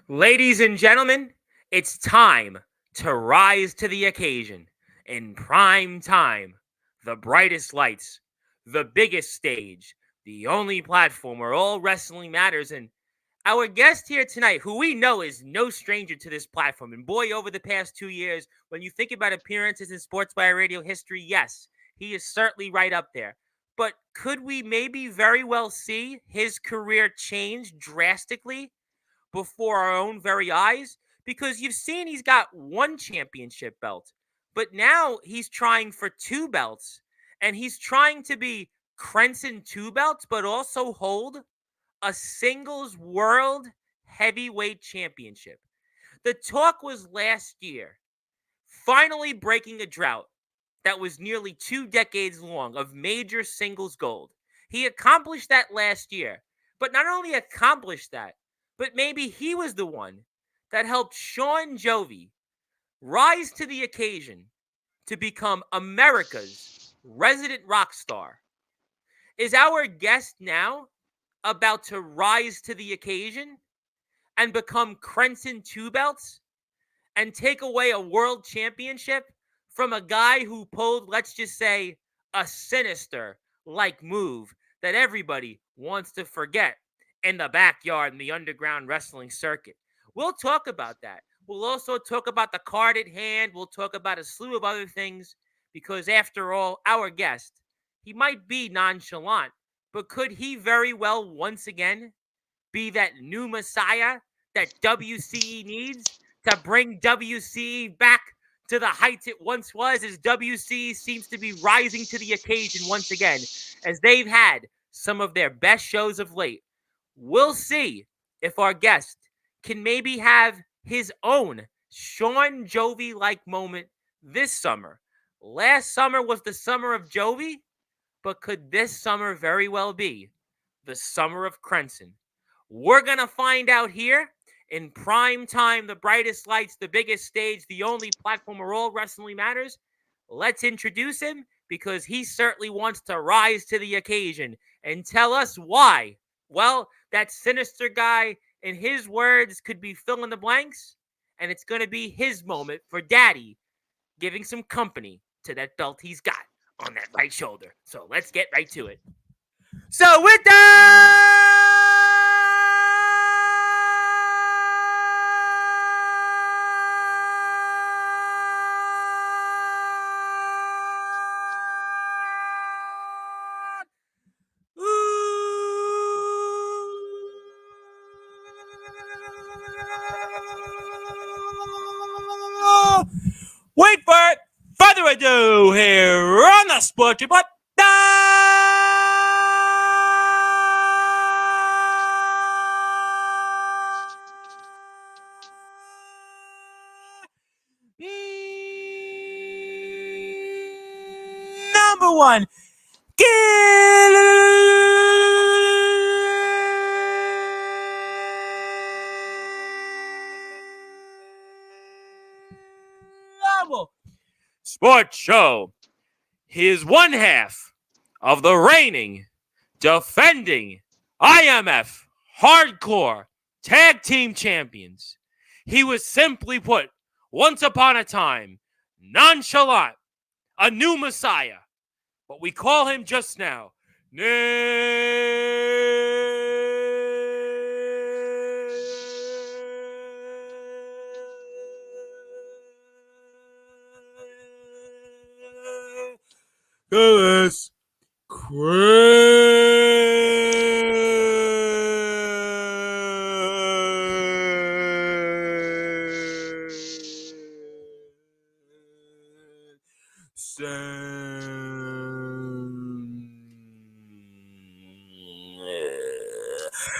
Ladies and gentlemen, it's time to rise to the occasion. In prime time, the brightest lights, the biggest stage, the only platform where all wrestling matters. And our guest here tonight, who we know is no stranger to this platform, and boy, over the past 2 years, when you think about appearances in Sportswire radio history, yes, he is certainly right up there. But could we maybe very well see his career change drastically before our own very eyes? Because you've seen he's got one championship belt, but now he's trying for two belts, and he's trying to be Crenson two belts, but also hold a singles world heavyweight championship. The talk was last year, finally breaking a drought that was nearly 2 decades long of major singles gold. He accomplished that last year, but not only accomplished that, but maybe he was the one that helped Sean Jovi rise to the occasion to become America's resident rock star. Is our guest now about to rise to the occasion and become Crenson two belts and take away a world championship from a guy who pulled, let's just say, a sinister like move that everybody wants to forget in the backyard in the underground wrestling circuit? We'll talk about that. We'll also talk about the card at hand. We'll talk about a slew of other things because, after all, our guest, he might be nonchalant, but could he very well once again be that new messiah that WCE needs to bring WCE back to the heights it once was, as WCE seems to be rising to the occasion once again, as they've had some of their best shows of late? We'll see if our guest can maybe have his own Sean Jovi-like moment this summer. Last summer was the summer of Jovi, but could this summer very well be the summer of Crenson? We're going to find out here in prime time, the brightest lights, the biggest stage, the only platform where all wrestling matters. Let's introduce him because he certainly wants to rise to the occasion and tell us why. Well, that sinister guy, in his words, could be fill in the blanks, and it's going to be his moment for Daddy giving some company to that belt he's got on that right shoulder. So let's get right to it. So with that, wait for it. Further ado, here on the Sportzwire. Number one, Sports Show. He is one half of the reigning, defending IMF Hardcore Tag Team Champions. He was simply put, once upon a time, nonchalant, a new messiah. But we call him just now Nicholas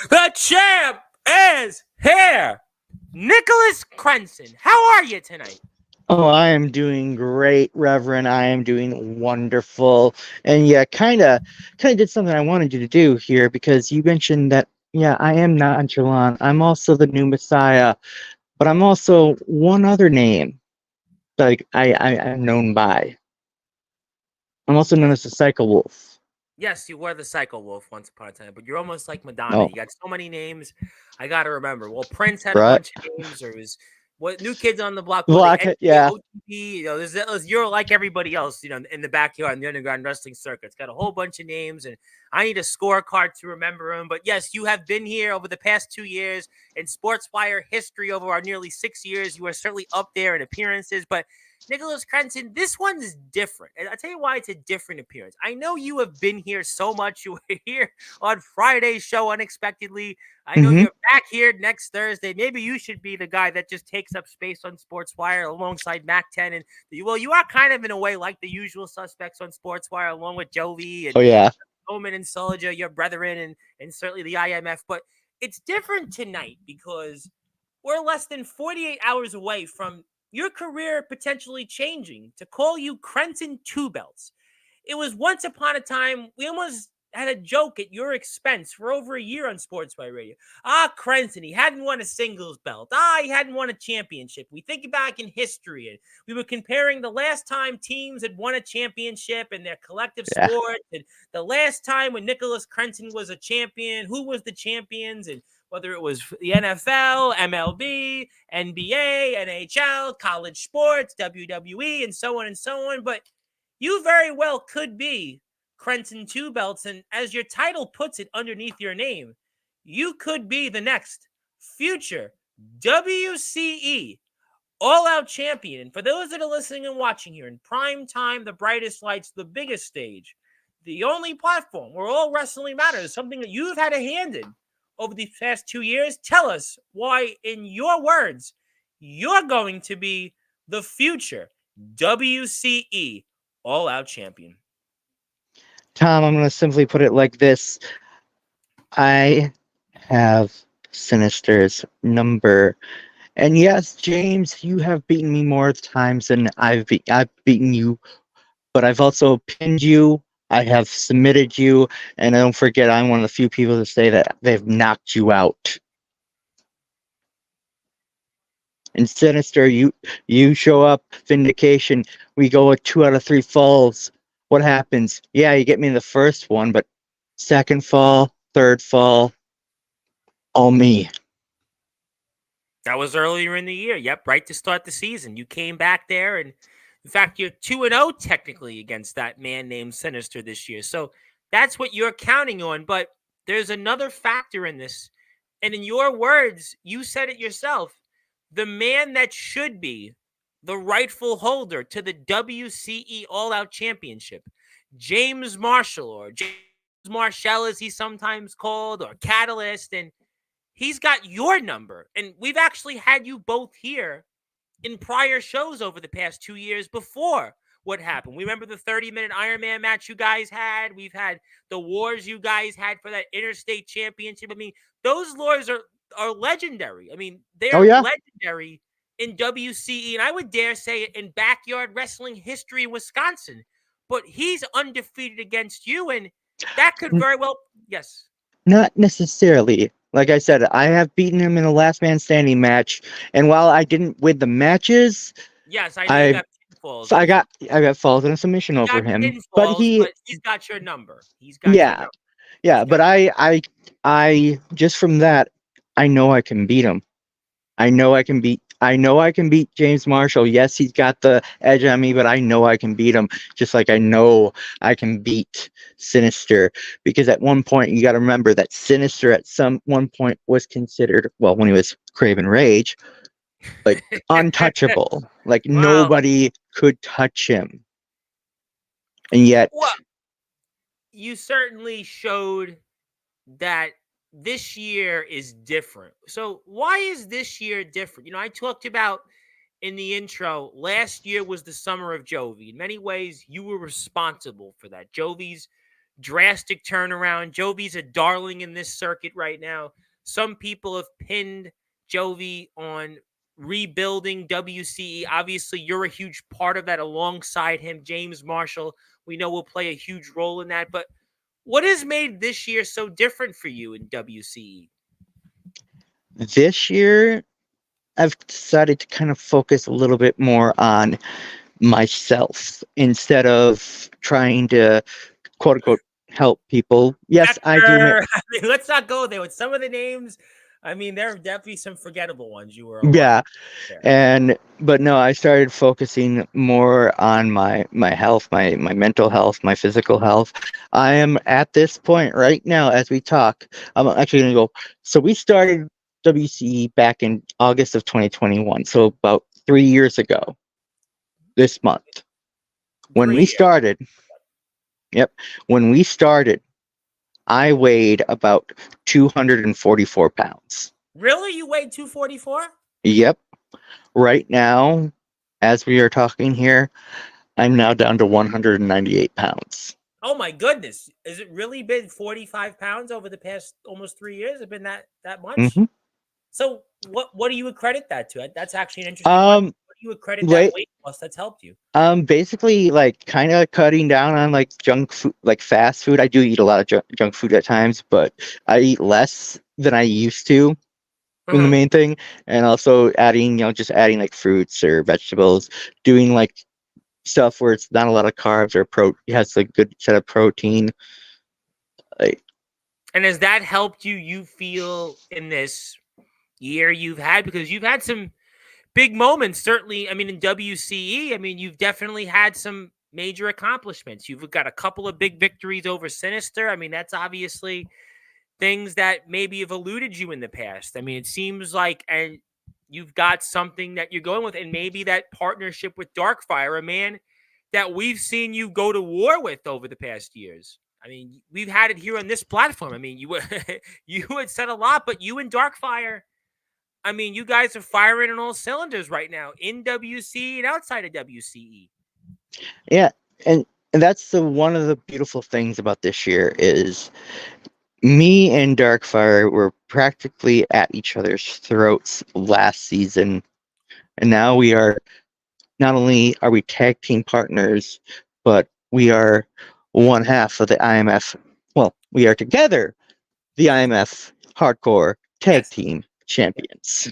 The champ is here. Nicholas Crenson, how are you tonight? Oh, I am doing great, Reverend. I am doing wonderful. And yeah, kind of did something I wanted you to do here because you mentioned that, yeah, I am nonchalant. I'm also the new Messiah, but I'm also one other name that I'm known by. I'm also known as the Psycho Wolf. Yes, you were the Psycho Wolf once upon a time, but you're almost like Madonna. No, You got so many names. I got to remember. Well, Prince had a right? bunch of names. There was what New Kids on the Block. Well, the Blockhead, NBA, yeah. OTP. You're like everybody else. In the backyard in the underground wrestling circuit. It's got a whole bunch of names, and I need a scorecard to remember them. But yes, you have been here over the past 2 years in Sportswire history over our nearly 6 years. You are certainly up there in appearances, but Nicholas Crenson, this one's different. And I'll tell you why it's a different appearance. I know you have been here so much. You were here on Friday's show unexpectedly. I know Hmm. you're back here next Thursday. Maybe you should be the guy that just takes up space on Sportswire alongside Mac 10. And, well, you are kind of in a way like the usual suspects on Sportswire, along with Jovi Oh and yeah. Omen and Soldier, your brethren, and certainly the IMF. But it's different tonight because we're less than 48 hours away from your career potentially changing to call you Crenson Two Belts. It was once upon a time, we almost had a joke at your expense for over a year on Sports by Radio. Crenson, he hadn't won a singles belt. He hadn't won a championship. We think back in history, and we were comparing the last time teams had won a championship and their collective Yeah. sport, and the last time when Nicholas Crenson was a champion, who was the champions, and whether it was the NFL, MLB, NBA, NHL, college sports, WWE, and so on and so on. But you very well could be Crenson Two Belts. And as your title puts it underneath your name, you could be the next future WCE All Out Champion. And for those that are listening and watching here in prime time, the brightest lights, the biggest stage, the only platform where all wrestling matters, something that you've had a hand in over the past 2 years. Tell us why, in your words, you're going to be the future WCE All Out Champion. Tom, I'm going to simply put it like this. I have Sinister's number. And yes, James, you have beaten me more times than I've beaten you, but I've also pinned you. I have submitted you, and don't forget, I'm one of the few people to say that they've knocked you out. And Sinister, you show up, Vindication. We go with 2 out of 3 falls. What happens? Yeah, you get me in the first one, but second fall, third fall, all me. That was earlier in the year. Yep, right to start the season. You came back there, and in fact, you're 2-0 technically against that man named Sinister this year. So that's what you're counting on. But there's another factor in this. And in your words, you said it yourself. The man that should be the rightful holder to the WCE All Out Championship, James Marshall, or James Marshall as he's sometimes called, or Catalyst, and he's got your number. And we've actually had you both here in prior shows over the past 2 years before what happened. We remember the 30-minute Iron Man match you guys had. We've had the wars you guys had for that interstate championship. I mean, those wars are legendary. I mean, Oh they're yeah, legendary in WCE, and I would dare say in backyard wrestling history in Wisconsin. But he's undefeated against you, and that could very well, yes. not necessarily. Like I said, I have beaten him in a last man standing match, and while I didn't win the matches, Yes, I know you I got pinfalls. I got falls in a submission You over got him. But pinfalls, but he's got your number. He's got your yeah, number. yeah. He's But got. I just from that, I know I can beat him. I know I can beat James Marshall. Yes, he's got the edge on me, but I know I can beat him. Just like I know I can beat Sinister. Because at one point you got to remember that Sinister at some one point was considered, well, when he was Craven Rage, like untouchable. Like Wow. nobody could touch him. And yet, Well, you certainly showed that this year is different. So why is this year different? I talked about in the intro, last year was the summer of Jovi. In many ways, you were responsible for that. Jovi's drastic turnaround. Jovi's a darling in this circuit right now. Some people have pinned Jovi on rebuilding WCE. Obviously, you're a huge part of that alongside him. James Marshall, we know will play a huge role in that. But what has made this year so different for you in WCE? this year, I've decided to kind of focus a little bit more on myself instead of trying to quote unquote help people. Yes, I do. Hector. I mean, let's not go there with some of the names. I mean, there are definitely some forgettable ones you were alive Yeah, there. but no, I started focusing more on my health, my mental health, my physical health. I am at this point right now as we talk. I'm actually gonna go. So we started WCE back in August of 2021, so about 3 years ago this month. When 3 we years. started, yep, when we started, I weighed about 244 pounds. Really? You weighed 244? Yep. Right now, as we are talking here, I'm now down to 198 pounds. Oh my goodness. Has it really been 45 pounds over the past almost 3 years? Has it been that much? Mm-hmm. So what do you accredit that to? That's actually an interesting question. Um, What do you accredit that like, weight loss that's helped you? basically, like, kind of cutting down on like junk food, like fast food. I do eat a lot of junk food at times, but I eat less than I used to. In the Mhm. main thing, and also adding, just adding like fruits or vegetables, doing like stuff where it's not a lot of carbs or it has a good set of protein. Like, And has that helped you feel in this year you've had? Because you've had some big moments, certainly. I mean, in WCE, I mean, you've definitely had some major accomplishments. You've got a couple of big victories over Sinister. I mean, that's obviously things that maybe have eluded you in the past. I mean, it seems like, and you've got something that you're going with, and maybe that partnership with Darkfire, a man that we've seen you go to war with over the past years. I mean, we've had it here on this platform. I mean, you you had said a lot, but you and Darkfire, I mean, you guys are firing on all cylinders right now in WCE and outside of WCE. yeah, and that's the one of the beautiful things about this year is me and Darkfire were practically at each other's throats last season, and now we are not only are we tag team partners, but we are one half of the IMF. Well, we are together the IMF Hardcore Tag Yes. Team Champions.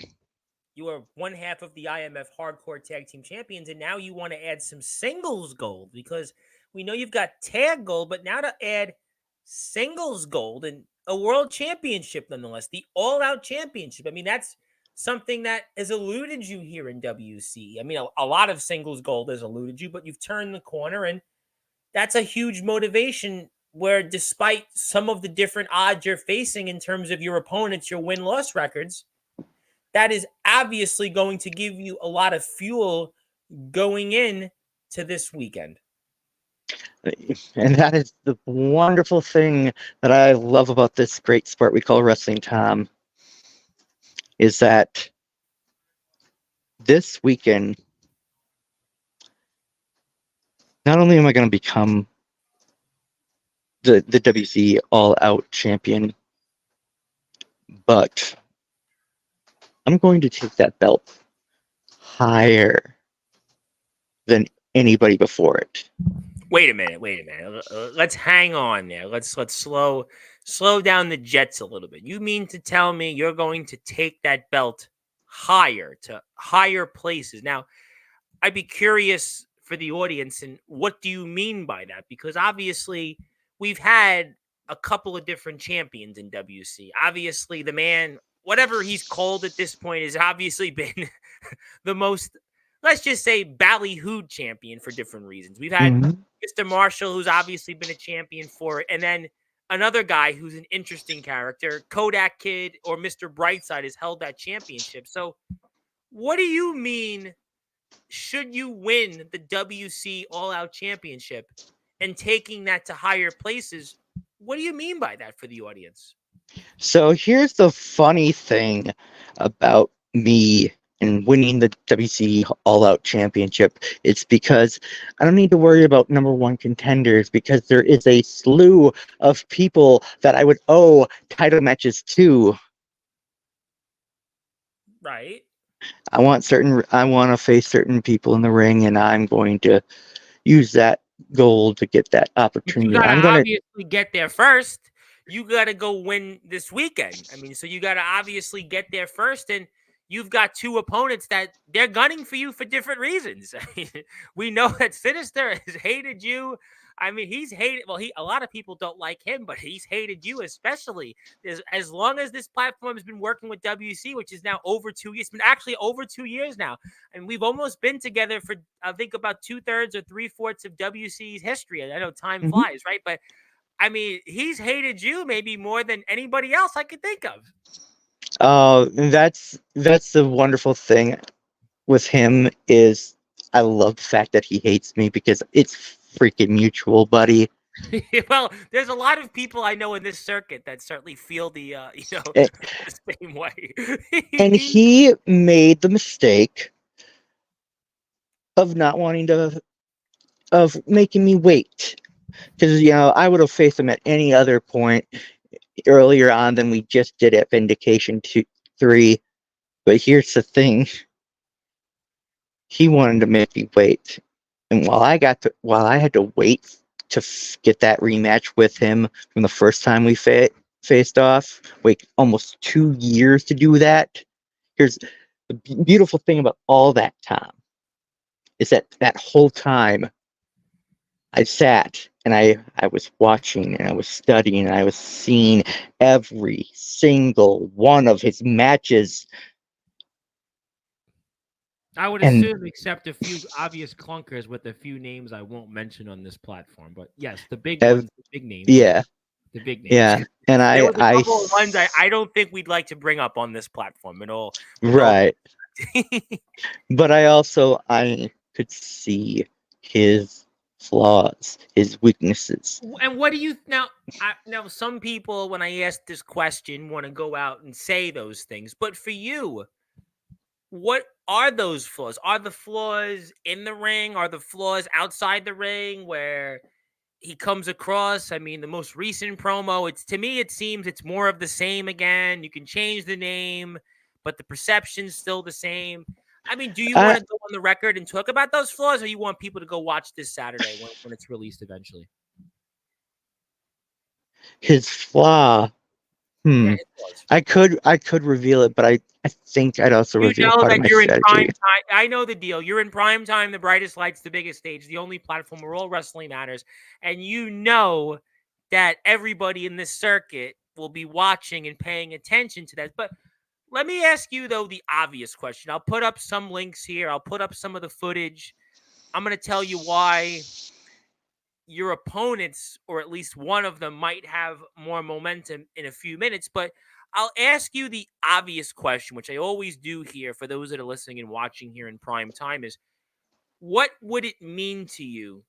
You are one half of the IMF Hardcore Tag Team Champions, and now you want to add some singles gold because we know you've got tag gold, but now to add singles gold and a world championship nonetheless, the all-out championship. I mean, that's something that has eluded you here in WC. I mean, a lot of singles gold has eluded you, but you've turned the corner, and that's a huge motivation where despite some of the different odds you're facing in terms of your opponents, your win-loss records, that is obviously going to give you a lot of fuel going in to this weekend. And that is the wonderful thing that I love about this great sport we call wrestling, Tom, is that this weekend, not only am I going to become the WC All Out champion, but I'm going to take that belt higher than anybody before it. Wait a minute. Let's hang on there. Let's slow down the jets a little bit. You mean to tell me you're going to take that belt higher to higher places? Now, I'd be curious for the audience, and what do you mean by that? Because obviously, we've had a couple of different champions in WC. Obviously, the man, whatever he's called at this point, has obviously been the most, let's just say, ballyhooed champion for different reasons. We've had Mhm. Mr. Marshall, who's obviously been a champion for it, and then another guy who's an interesting character, Kodak Kid or Mr. Brightside, has held that championship. So, what do you mean? Should you win the WC All Out Championship and taking that to higher places? What do you mean by that for the audience? So here's the funny thing about me and winning the WC All Out Championship. It's because I don't need to worry about number one contenders because there is a slew of people that I would owe title matches to. Right. I want to face certain people in the ring, and I'm going to use that gold to get that But you opportunity. got to I'm gonna obviously get there first. You got to go win this weekend. I mean, so you got to obviously get there first. And you've got two opponents that they're gunning for you for different reasons. I mean, we know that Sinister has hated you. I mean, he's hated. Well, a lot of people don't like him, but he's hated you especially. As long as this platform has been working with WC, which is now over 2 years. It's been actually over 2 years now, and we've almost been together for I think about 2/3 or 3/4 of WC's history. I know time Mhm. flies, right? But I mean, he's hated you maybe more than anybody else I could think of. That's the wonderful thing with him is I love the fact that he hates me because it's freaking mutual, buddy. Well, there's a lot of people I know in this circuit that certainly feel A- the same way. And he made the mistake of not wanting to of making me wait because I would have faced him at any other point earlier on than we just did at Vindication 3. But here's the thing: he wanted to make me wait, and while I had to wait to get that rematch with him from the first time we faced off, wait almost 2 years to do that. Here's the beautiful thing about all that, Tom, is that whole time I sat and I was watching and I was studying and I was seeing every single one of his matches. I would And assume, except a few obvious clunkers with a few names I won't mention on this platform. But yes, the big ev- ones, the big names, yeah, the big names. yeah, and There was a couple of ones I don't think we'd like to bring up on this platform at all. With all, right. But I could see his flaws, his weaknesses. and what do you now? Now, some people, when I ask this question, want to go out and say those things. But for you, what are those flaws? Are the flaws in the ring? Are the flaws outside the ring where he comes across? I mean, the most recent promo, it's to me, it seems it's more of the same again. You can change the name, but the perception's still the same. I mean, do you want I to go on the record and talk about those flaws, or you want people to go watch this Saturday when it's released eventually? His flaw. Yeah, Hmm. it was. I could reveal it, but I think I'd also You reveal know part of that my you're in prime strategy. time. I know the deal. You're in prime time, the brightest lights, the biggest stage, the only platform where all wrestling matters. And you know that everybody in this circuit will be watching and paying attention to that. But let me ask you, though, the obvious question. I'll put up some links here, I'll put up some of the footage. I'm going to tell you why your opponents, or at least one of them, might have more momentum in a few minutes. But I'll ask you the obvious question, which I always do here for those that are listening and watching here in prime time, is what would it mean to you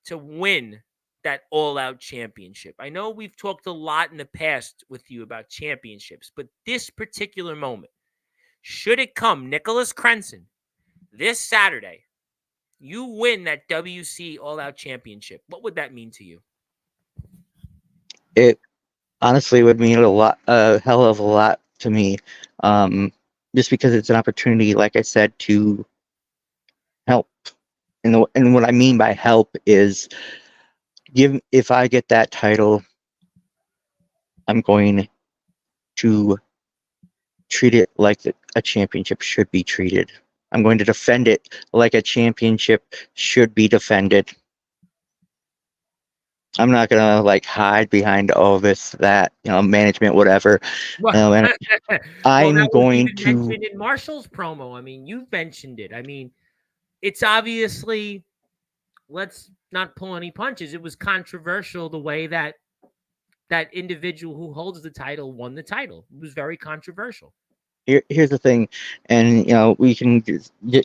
to win that all out championship? I know we've talked a lot in the past with you about championships, but this particular moment, should it come, Nicholas Crenson, this Saturday, you win that WC all out championship, what would that mean to you? It honestly would mean a hell of a lot to me, um, just because it's an opportunity, like I said, to help. And what I mean by help is, give if I get that title, I'm going to treat it like a championship should be treated. I'm going to defend it like a championship should be defended. I'm not gonna like hide behind all this, that, management, whatever. Well, And well, that I'm was going even to. mentioned in Marshall's promo. I mean, you mentioned it. I mean, it's obviously, let's not pull any punches. It was controversial the way that that individual who holds the title won the title. It was very controversial. Here's the thing, and we can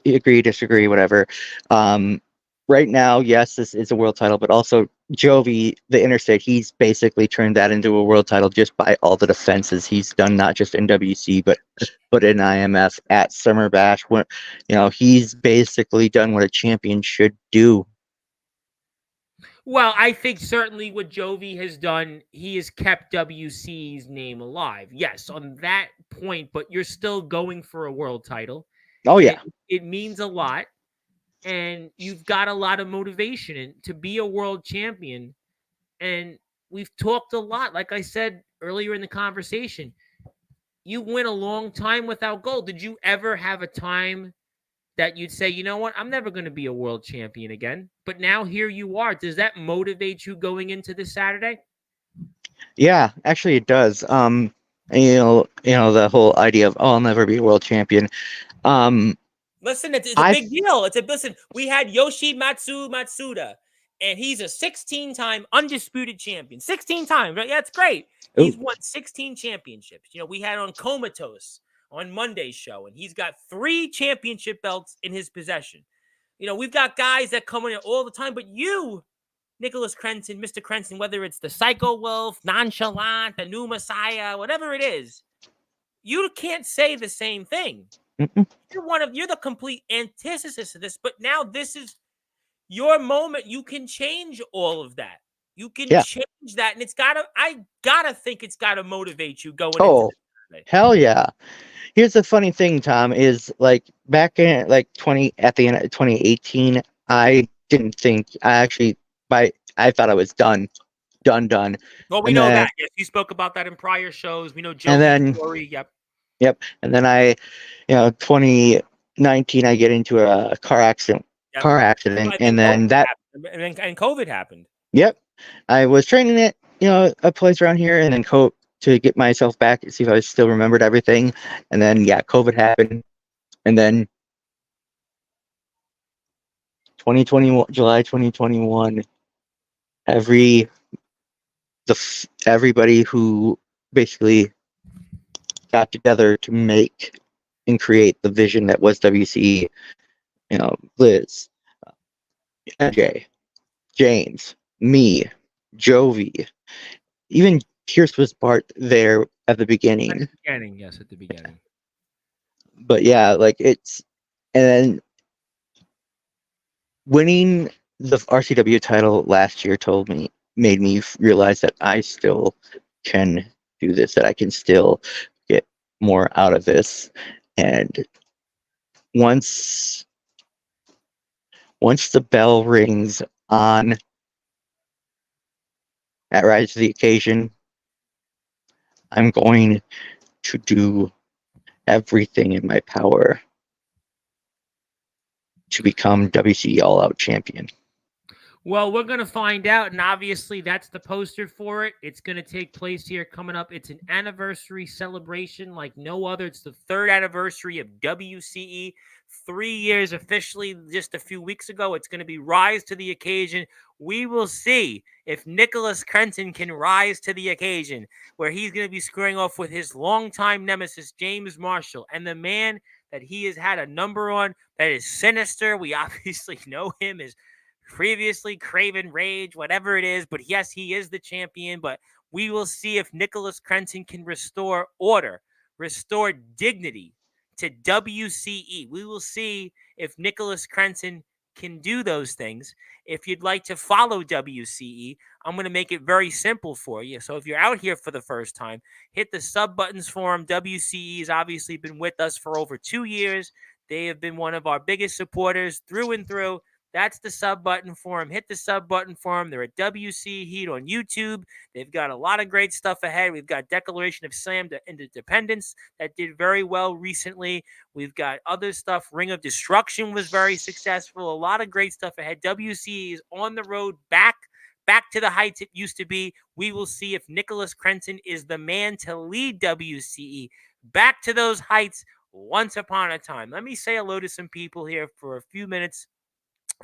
agree, disagree, whatever. Um, right now, yes, this is a world title, but also Jovi, the Interstate, he's basically turned that into a world title just by all the defenses he's done, not just in WC, but in IMF at Summer Bash. When he's basically done what a champion should do. Well, I think certainly what Jovi has done, he has kept WC's name alive. Yes, on that point, but you're still going for a world title, Oh and yeah, it means a lot. And you've got a lot of motivation and to be a world champion. And we've talked a lot, like I said earlier in the conversation. You went a long time without gold. Did you ever have a time that you'd say, you know what, I'm never going to be a world champion again. But now here you are. Does that motivate you going into this Saturday? Yeah, actually it does. The whole idea of, oh, I'll never be a world champion. Um, Listen, it's a I big deal. Listen. We had Matsuda, and he's a 16-time undisputed champion. 16 times, right? Yeah, it's great. He's oh, won 16 championships. We had on Comatose on Monday's show, and he's got 3 championship belts in his possession. We've got guys that come in here all the time, but you, Nicholas Crenson, Mr. Crenson, whether it's the Psycho Wolf, Nonchalant, the New Messiah, whatever it is, you can't say the same thing. mm-mm. You're the complete antithesis of this, but now this is your moment. You can change all of that. You can Yeah. change that, and I gotta think it's gotta motivate you going into Oh, this Saturday. hell yeah. Here's the funny thing, Tom, is like back in like 20 at the end of 2018, I didn't think I actually I thought I was done. Well, we And know then that. Yes, you spoke about that in prior shows. We know and Joey's then story. Yep. yep, and then 2019 I get into a Yep. car accident And then and COVID then that happened. And COVID happened. yep, I was training at a place around here and then to get myself back and see if I still remembered everything. And then yeah, COVID happened. And then 2021, July 2021, everybody who basically got together to make and create the vision that was WCE, Liz, MJ, James, me, Jovi, even Pierce was part there at the At beginning. the beginning, yes, at the beginning. But yeah, like and then winning the RCW title last year made me realize that I still can do this, that I can still get more out of this. And once once the bell rings on at Rise to the Occasion, I'm going to do everything in my power to become WCE All Out Champion. Well, we're going to find out, and obviously that's the poster for it. It's going to take place here coming up. It's an anniversary celebration like no other. It's the 3rd anniversary of WCE. 3 years officially just a few weeks ago. It's going to be Rise to the Occasion. We will see if Nicholas Crenson can rise to the occasion, where he's going to be squaring off with his longtime nemesis, James Marshall, and the man that he has had a number on that is sinister. We obviously know him as previously Craven Rage, whatever it is. But yes, he is the champion. But we will see if Nicholas Crenson can restore order, restore dignity to WCE. We will see if Nicholas Crenson can do those things. If you'd like to follow WCE, I'm going to make it very simple for you. So if you're out here for the first time, hit the sub buttons for him. WCE has obviously been with us for over 2 years. They have been one of our biggest supporters through and through. That's the sub button for them. Hit the sub button for them. They're at WC Heat on YouTube. They've got a lot of great stuff ahead. We've got Declaration of Slam to Independence that did very well recently. We've got other stuff. Ring of Destruction was very successful. A lot of great stuff ahead. WC is on the road back to the heights it used to be. We will see if Nicholas Crenson is the man to lead WCE back to those heights once upon a time. Let me say hello to some people here for a few minutes.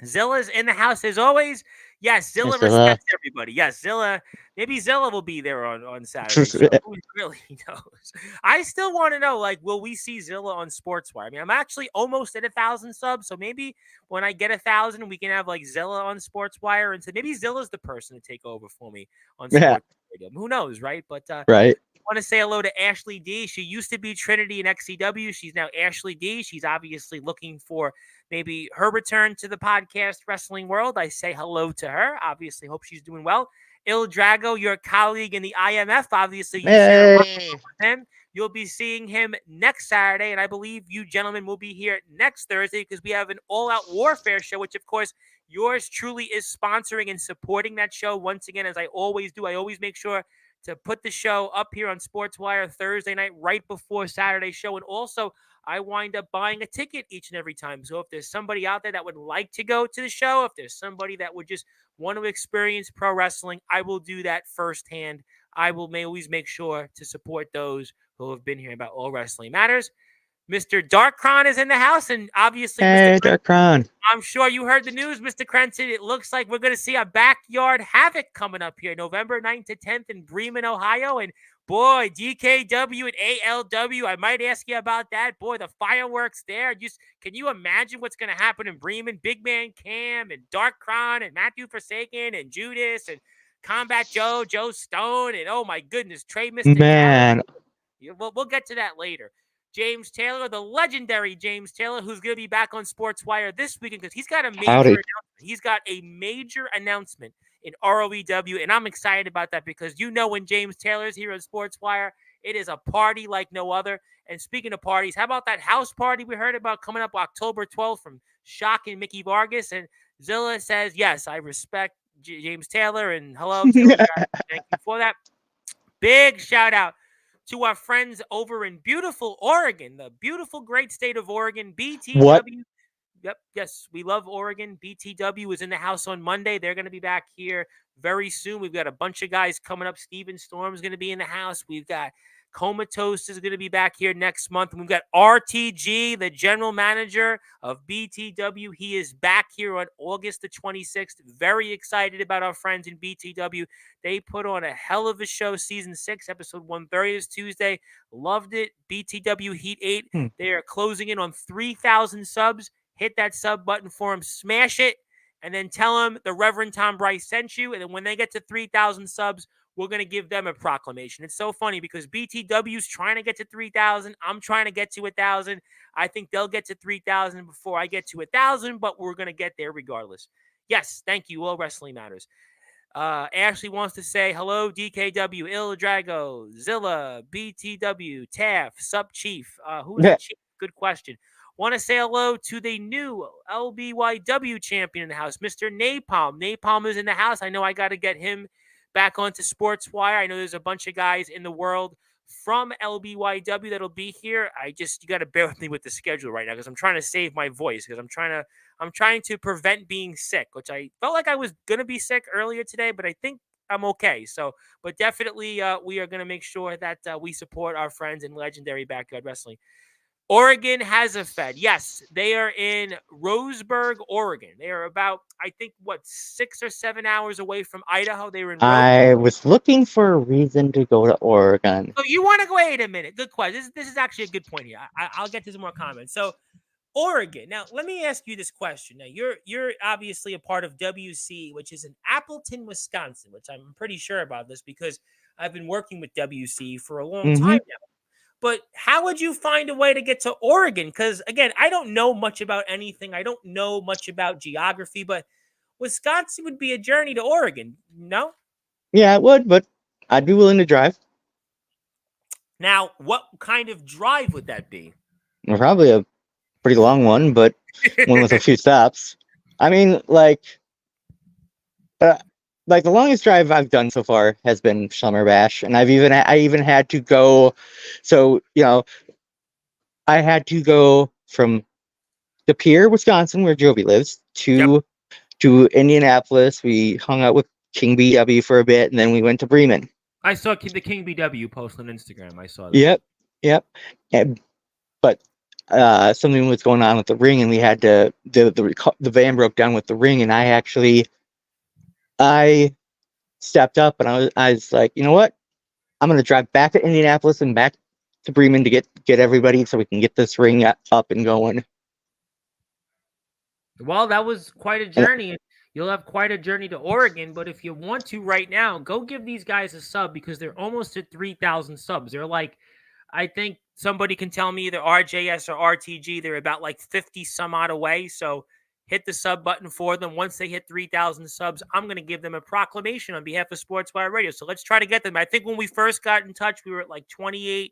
Zilla's in the house as always. Yes, Zilla Mr. respects everybody. Yes, Zilla. Maybe Zilla will be there on Saturday's show. Who really knows? I still want to know, like, will we see Zilla on Sportswire? I mean, I'm actually almost at 1,000 subs, so maybe when I get 1,000, we can have like Zilla on Sportswire, and so maybe Zilla's the person to take over for me on Yeah, Sports Radio. Who knows, right? But right. want to say hello to Ashley D. She used to be Trinity in XCW. She's now Ashley D. She's obviously looking for maybe her return to the podcast wrestling world. I say hello to her. Obviously, hope she's doing well. Il Drago, your colleague in the IMF. Obviously, you share a lot Hey. with him. You'll be seeing him next Saturday, and I believe you gentlemen will be here next Thursday because we have an all-out warfare show, which, of course, yours truly is sponsoring and supporting that show. Once again, as I always do, I always make sure to put the show up here on Sportswire Thursday night right before Saturday show. And also, I wind up buying a ticket each and every time. So if there's somebody out there that would like to go to the show, if there's somebody that would just want to experience pro wrestling, I will do that firsthand. I will always make sure to support those who have been here about All Wrestling Matters. Mr. Darkron is in the house, and obviously, Mr. Hey, Darkron. I'm sure you heard the news, Mr. Crenson. It looks like we're going to see a backyard havoc coming up here, November 9th to 10th in Bremen, Ohio. And boy, DKW and ALW, I might ask you about that. Boy, the fireworks there. Can you imagine what's going to happen in Bremen? Big Man Cam and Darkron and Matthew Forsaken and Judas and Combat Joe, Joe Stone, and oh my goodness, Trey Mystic. Man. We'll get to that later. James Taylor, the legendary James Taylor, who's going to be back on Sportswire this weekend because he's got a major announcement. He's got a major announcement in ROEW, and I'm excited about that because when James Taylor's here on Sportswire, it is a party like no other. And speaking of parties, how about that house party we heard about coming up October 12th from Shock and Mickey Vargas? And Zilla says, yes, I respect James Taylor, and hello, Taylor. Thank you for that. Big shout out to our friends over in beautiful Oregon, the beautiful, great state of Oregon, BTW. What? Yep, yes, we love Oregon. BTW is in the house on Monday. They're going to be back here very soon. We've got a bunch of guys coming up. Steven Storm's going to be in the house. We've got Comatose is going to be back here next month. And we've got RTG, the general manager of BTW. He is back here on August the 26th. Very excited about our friends in BTW. They put on a hell of a show. Season 6, episode 130 is Tuesday. Loved it. BTW Heat 8. They are closing in on 3,000 subs. Hit that sub button for them. Smash it. And then tell them the Reverend Tom Bryce sent you. And then when they get to 3,000 subs, we're going to give them a proclamation. It's so funny because BTW's trying to get to 3,000. I'm trying to get to 1,000. I think they'll get to 3,000 before I get to 1,000, but we're going to get there regardless. Yes, thank you. All Wrestling Matters. Ashley wants to say hello, DKW, Il Drago, Zilla, BTW, Taff, Sub Chief. Who's the chief? Good question. Want to say hello to the new LBYW champion in the house, Mr. Napalm. Napalm is in the house. I know I got to get him back onto Sportswire. I know there's a bunch of guys in the world from LBYW that'll be here. You got to bear with me with the schedule right now because I'm trying to save my voice because I'm trying to prevent being sick, which I felt like I was going to be sick earlier today, but I think I'm okay. So, but definitely we are going to make sure that we support our friends in Legendary Backyard Wrestling. Oregon has a Fed. Yes, they are in Roseburg, Oregon. They are about, I think, 6 or 7 hours away from Idaho. They were in I was looking for a reason to go to Oregon. So you want to go? Wait a minute. Good question. This is actually a good point here. I'll get to some more comments. So Oregon. Now, let me ask you this question. Now, you're obviously a part of WC, which is in Appleton, Wisconsin, which I'm pretty sure about this because I've been working with WC for a long time now. But how would you find a way to get to Oregon? Because, again, I don't know much about anything. I don't know much about geography, but Wisconsin would be a journey to Oregon, no? Yeah, it would, but I'd be willing to drive. Now, what kind of drive would that be? Probably a pretty long one, but one with a few stops. I mean, like the longest drive I've done so far has been Summer Bash, and I even had to go. So I had to go from De Pere, Wisconsin, where Joby lives, to Indianapolis. We hung out with King BW for a bit, and then we went to Bremen. I saw the King BW post on Instagram. I saw that. Yep. But something was going on with the ring, and we had to the van broke down with the ring, and I stepped up and I was like, you know what? I'm going to drive back to Indianapolis and back to Bremen to get everybody so we can get this ring up and going. Well, that was quite a journey. You'll have quite a journey to Oregon, but if you want to right now, go give these guys a sub because they're almost at 3,000 subs. They're like, I think somebody can tell me either RJS or RTG. They're about like 50 some odd away. So hit the sub button for them. Once they hit 3,000 subs, I'm going to give them a proclamation on behalf of Sportswire Radio. So let's try to get them. I think when we first got in touch, we were at like 28,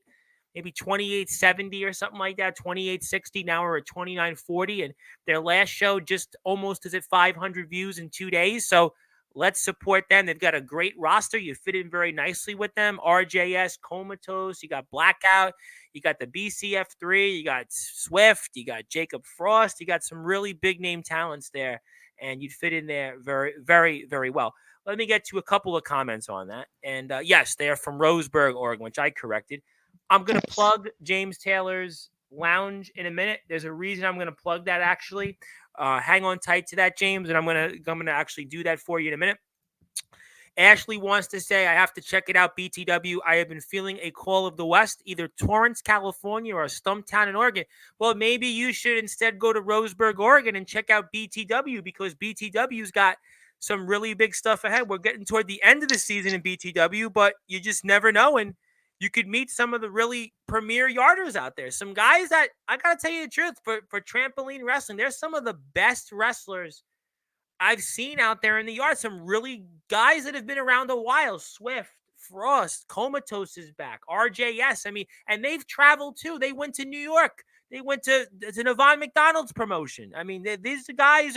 maybe 2870 or something like that, 2860. Now we're at 2940. And their last show just almost is at 500 views in 2 days. So Let's support them. They've got a great roster. You fit in very nicely with them. RJS, Comatose, you got Blackout, you got the BCF3, you got Swift, you got Jacob Frost, you got some really big name talents there, and you'd fit in there very, very, very well. Let me get to a couple of comments on that. And yes, they are from Roseburg, Oregon, which I corrected. I'm going to Nice. plug James Taylor's Lounge in a minute. There's a reason I'm going to plug that actually. Hang on tight to that, James, and I'm gonna actually do that for you in a minute. Ashley wants to say, I have to check it out, BTW. I have been feeling a call of the West, either Torrance, California or Stumptown in Oregon. Well, maybe you should instead go to Roseburg, Oregon and check out BTW because BTW's got some really big stuff ahead. We're getting toward the end of the season in BTW, but you just never know. And you could meet some of the really premier yarders out there. Some guys that, I got to tell you the truth, for trampoline wrestling, they're some of the best wrestlers I've seen out there in the yard. Some really guys that have been around a while. Swift, Frost, Comatose is back. RJS. I mean, and they've traveled too. They went to New York. They went to Yvonne McDonald's promotion. I mean, these guys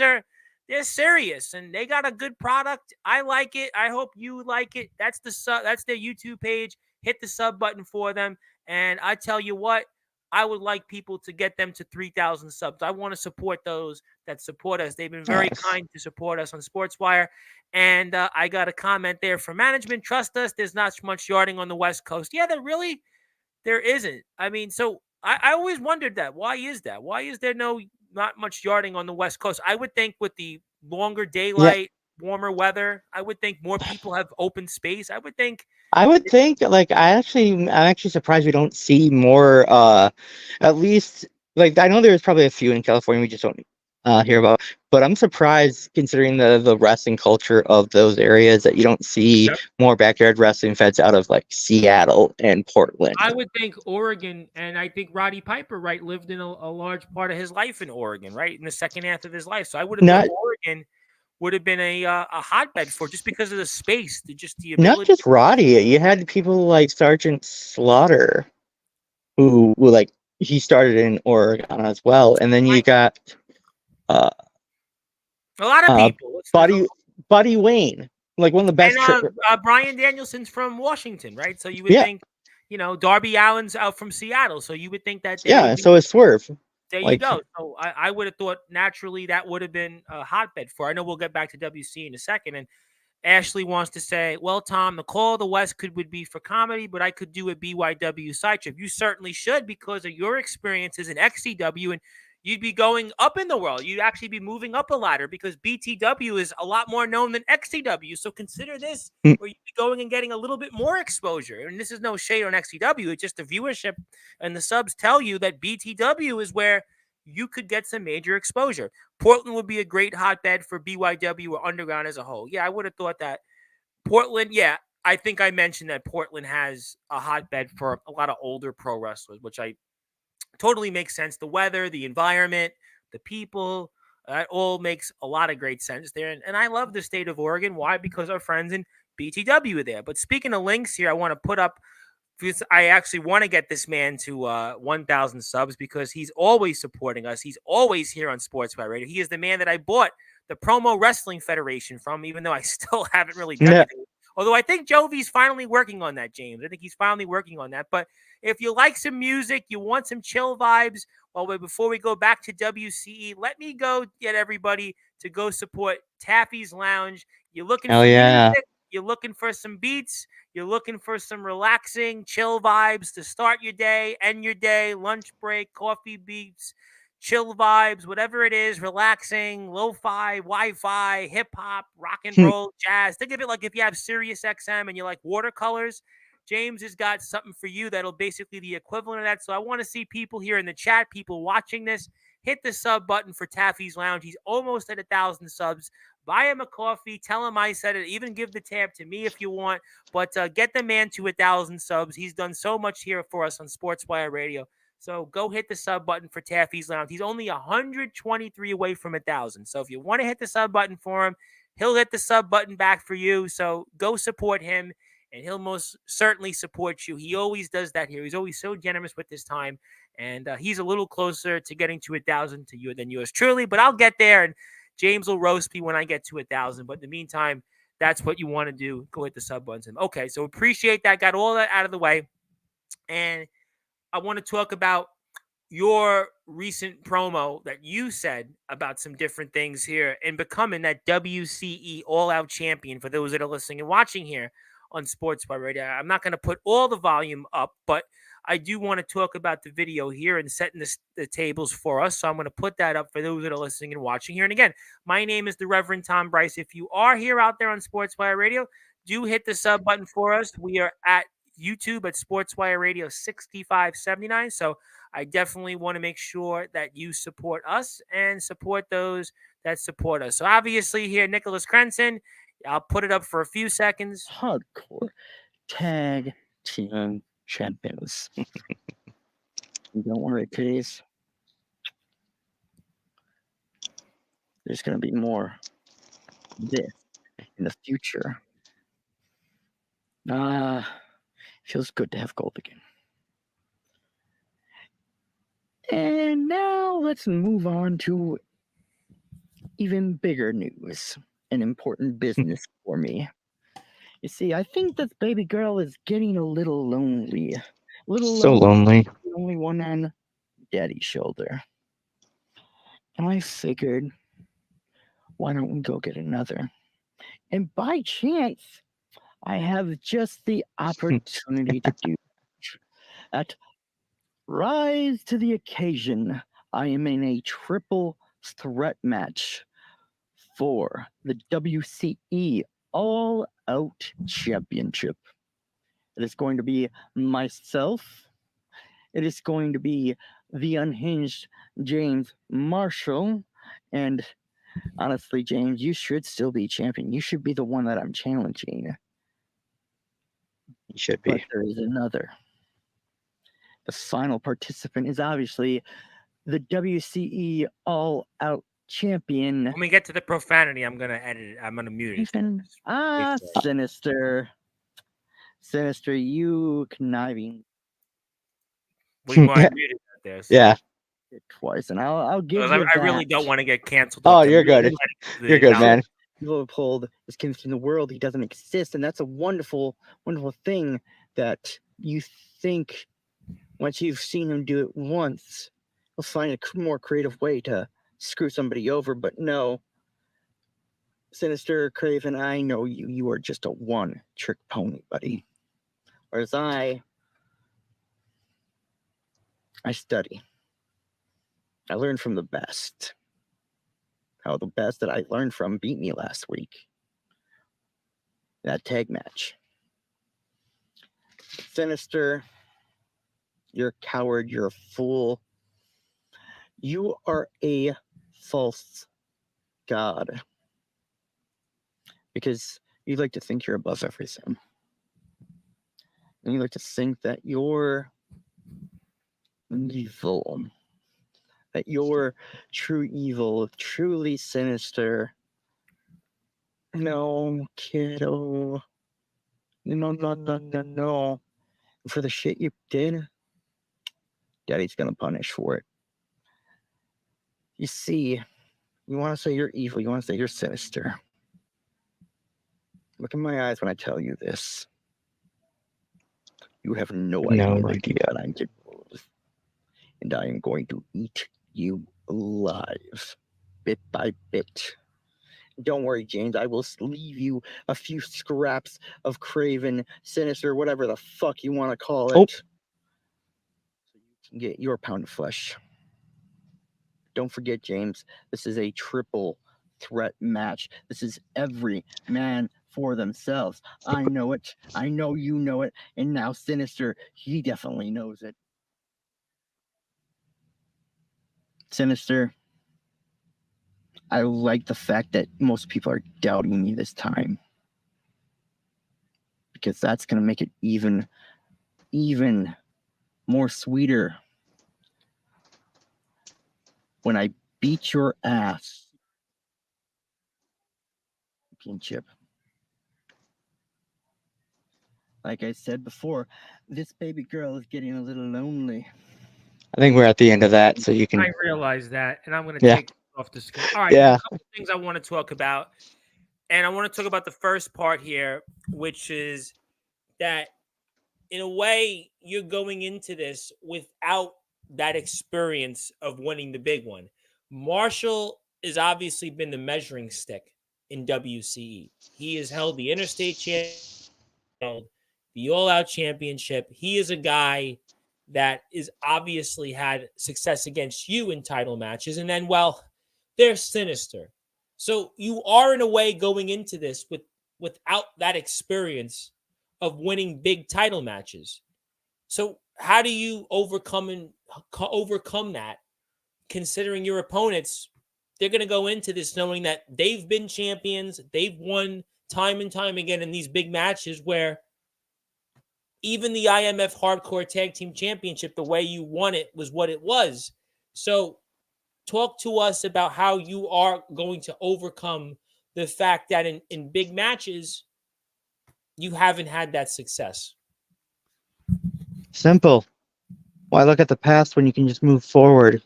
they're serious and they got a good product. I like it. I hope you like it. That's that's their YouTube page. Hit the sub button for them. And I tell you what, I would like people to get them to 3,000 subs. I want to support those that support us. They've been very Nice. kind to support us on Sportswire. And I got a comment there from management. Trust us, there's not much yarding on the West Coast. Yeah, there isn't. I mean, so I always wondered that. Why is that? Why is there not much yarding on the West Coast? I would think with the longer Yeah, daylight, warmer weather, I would think more people have open space. I would think. I would think like I'm actually surprised we don't see more at least like I know there's probably a few in California we just don't hear about, but I'm surprised considering the wrestling culture of those areas that you don't see more backyard wrestling feds out of like Seattle and Portland. I would think Oregon, and I think Roddy Piper, right, lived in a large part of his life in Oregon, right, in the second half of his life. So I would have thought Not Oregon would have been a hotbed for just because of the space, just the not ability. just Roddy, you had people like Sergeant Slaughter who like he started in Oregon as well, and then you Right. got uh A lot of uh people. There's Buddy Buddy Wayne, like one of the and best. Brian Danielson's from Washington, right? So you would Yeah, think, Darby Allen's out from Seattle, so you would think that there would yeah. be. So is Swerve. There you Like go. So I would have thought naturally that would have been a hotbed for. I know we'll get back to WC in a second, and Ashley wants to say, well, Tom, the call of the West would be for comedy, but I could do a BYW side trip. You certainly should because of your experiences in XCW, and you'd be going up in the world. You'd actually be moving up a ladder because BTW is a lot more known than XCW. So consider this mm, where you'd be going and getting a little bit more exposure. And this is no shade on XCW. It's just the viewership and the subs tell you that BTW is where you could get some major exposure. Portland would be a great hotbed for BYW or Underground as a whole. Yeah, I would have thought that. Portland, yeah, I think I mentioned that Portland has a hotbed for a lot of older pro wrestlers, which I totally makes sense. The weather, the environment, the people, that all makes a lot of great sense there. And I love the state of Oregon. Why? Because our friends in BTW are there. But speaking of links here, I want to put up I actually want to get this man to 1,000 subs because he's always supporting us. He's always here on Sportswire Radio. He is the man that I bought the Promo Wrestling Federation from, even though I still haven't really done no, anything. Although I think Jovi's finally working on that, James. I think he's finally working on that. But if you like some music, you want some chill vibes, well, before we go back to WCE, let me go get everybody to go support Taffy's Lounge. You're looking hell for yeah. music, you're looking for some beats, you're looking for some relaxing, chill vibes to start your day, end your day, lunch break, coffee beats, chill vibes, whatever it is, relaxing, lo-fi, Wi-Fi, hip-hop, rock and roll, jazz. Think of it like if you have Sirius XM and you like watercolors, James has got something for you that'll basically the equivalent of that. So I want to see people here in the chat, people watching this, hit the sub button for Taffy's Lounge. He's almost at 1,000 subs. Buy him a coffee. Tell him I said it. Even give the tab to me if you want. But get the man to 1,000 subs. He's done so much here for us on Sportswire Radio. So go hit the sub button for Taffy's Lounge. He's only 123 away from 1,000. So if you want to hit the sub button for him, he'll hit the sub button back for you. So go support him, and he'll most certainly support you. He always does that here. He's always so generous with his time, and he's a little closer to getting to 1,000 to you than yours truly. But I'll get there, and James will roast me when I get to 1,000. But in the meantime, that's what you want to do. Go hit the sub button. Okay, so appreciate that. Got all that out of the way. And I want to talk about your recent promo that you said about some different things here and becoming that WCE All Out champion for those that are listening and watching here on Sportswire Radio. I'm not going to put all the volume up, but I do want to talk about the video here and setting the tables for us. So I'm going to put that up for those that are listening and watching here. And again, my name is the Reverend Tom Bryce. If you are here out there on Sportswire Radio, do hit the sub button for us. We are at YouTube at Sportswire Radio 6579. So I definitely want to make sure that you support us and support those that support us. So obviously here, Nicholas Crenson, I'll put it up for a few seconds. Hardcore Tag Team Champions. Don't worry, please. There's going to be more of this in the future. Feels good to have gold again. And now let's move on to even bigger news and important business for me. You see, I think this baby girl is getting a little lonely. Lonely. The only one on daddy's shoulder. And I figured, why don't we go get another? And by chance, I have just the opportunity to do that. At Rise to the occasion, I am in a triple threat match for the WCE All Out Championship. It is going to be myself. It is going to be the unhinged James Marshall. And honestly, James, you should still be champion. You should be the one that I'm challenging. You should But be. there is another. The final participant is obviously the WCE All Out Champion. When we get to the profanity, I'm going to edit it. I'm going to mute it. Sinister. Sinister, you conniving. We want to mute it out there. So. Yeah. Twice, and I'll give you I really don't want to get canceled. Oh, you're good. You're good, man. Leopold is convinced in the world he doesn't exist, and that's a wonderful, wonderful thing that you think once you've seen him do it once, he'll find a more creative way to screw somebody over. But no, Sinister, Craven, I know you. You are just a one-trick pony, buddy. Whereas I study. I learned from the best. How the best that I learned from beat me last week. That tag match. Sinister, you're a coward, you're a fool. You are a false god. Because you like to think you're above everything. And you like to think that you're evil. That you're true evil, truly sinister. No, kiddo. No. For the shit you did, Daddy's gonna punish for it. You see, you want to say you're evil, you want to say you're sinister. Look in my eyes when I tell you this. You have no idea what I'm capable of. And I am going to eat you alive, bit by bit. Don't worry, James, I will leave you a few scraps of Craven, Sinister, whatever the fuck you want to call it. So you can get your pound of flesh. Don't forget, James, this is a triple threat match. This is every man for themselves. I know it. I know you know it. And now Sinister, he definitely knows it. Sinister, I like the fact that most people are doubting me this time. Because that's going to make it even more sweeter when I beat your ass. Championship. Like I said before, this baby girl is getting a little lonely. I think we're at the end of that, so you can. I realize that, and I'm going to take off the screen. All right, a couple things I want to talk about, And I want to talk about the first part here, which is that in a way, you're going into this without that experience of winning the big one. Marshall has obviously been the measuring stick in WCE. He has held the interstate championship, the all-out championship. He is a guy that is obviously had success against you in title matches. And then, well, they're sinister. So you are in a way going into this without that experience of winning big title matches. So how do you overcome that, considering your opponents? They're going to go into this knowing that they've been champions. They've won time and time again in these big matches where even the IMF Hardcore Tag Team Championship, the way you won it was what it was. So talk to us about how you are going to overcome the fact that in big matches, you haven't had that success. Simple. Why look at the past when you can just move forward?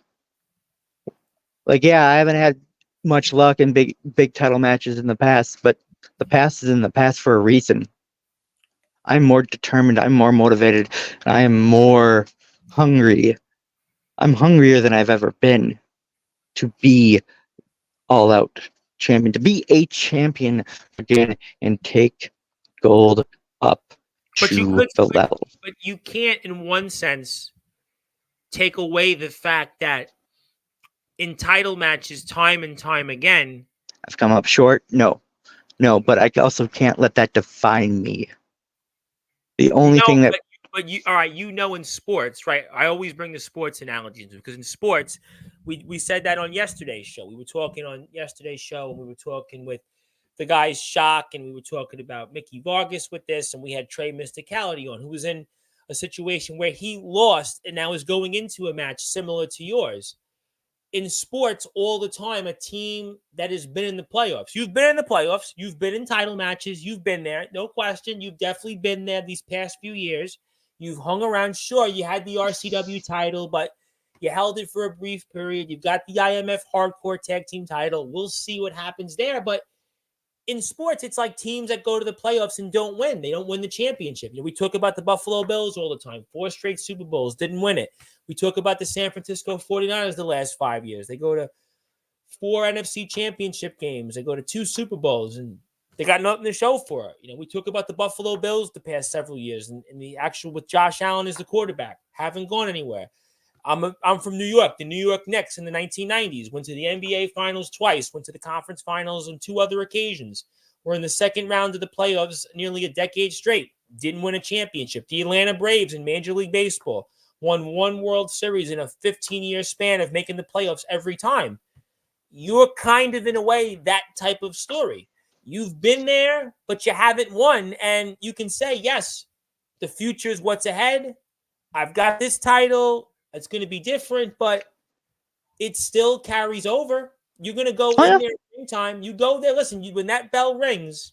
Like, yeah, I haven't had much luck in big title matches in the past, but the past is in the past for a reason. I'm more determined, I'm more motivated, and I am more hungry. I'm hungrier than I've ever been to be all out champion, to be a champion again and take gold up to the level. But you can't, in one sense, take away the fact that in title matches, time and time again, I've come up short. No, but I also can't let that define me. The only thing that, but you, all right, in sports, right? I always bring the sports analogy into it because in sports, we said that on yesterday's show. We were talking on yesterday's show, and we were talking with the guys Shock, and we were talking about Mickey Vargas with this, and we had Trey Mysticality on, who was in a situation where he lost and now is going into a match similar to yours. In sports, all the time, a team that has been in the playoffs. You've been in the playoffs. You've been in title matches. You've been there. No question. You've definitely been there these past few years. You've hung around. Sure, you had the RCW title, but you held it for a brief period. You've got the IMF Hardcore Tag Team title. We'll see what happens there. But in sports, it's like teams that go to the playoffs and don't win. They don't win the championship. We talk about the Buffalo Bills all the time. 4 straight Super Bowls, didn't win it. We talk about the San Francisco 49ers the last 5 years. They go to 4 NFC championship games. They go to 2 Super Bowls, and they got nothing to show for it. We talk about the Buffalo Bills the past several years, and the actual with Josh Allen as the quarterback. Haven't gone anywhere. I'm from New York. The New York Knicks in the 1990s went to the NBA Finals twice, went to the conference finals on 2 other occasions. We're in the second round of the playoffs nearly a decade straight. Didn't win a championship. The Atlanta Braves in Major League Baseball won 1 World Series in a 15-year span of making the playoffs every time. You're kind of, in a way, that type of story. You've been there, but you haven't won. And you can say, yes, the future is what's ahead. I've got this title. It's going to be different, but it still carries over. You're going to go in there same time. You go there. Listen, when that bell rings,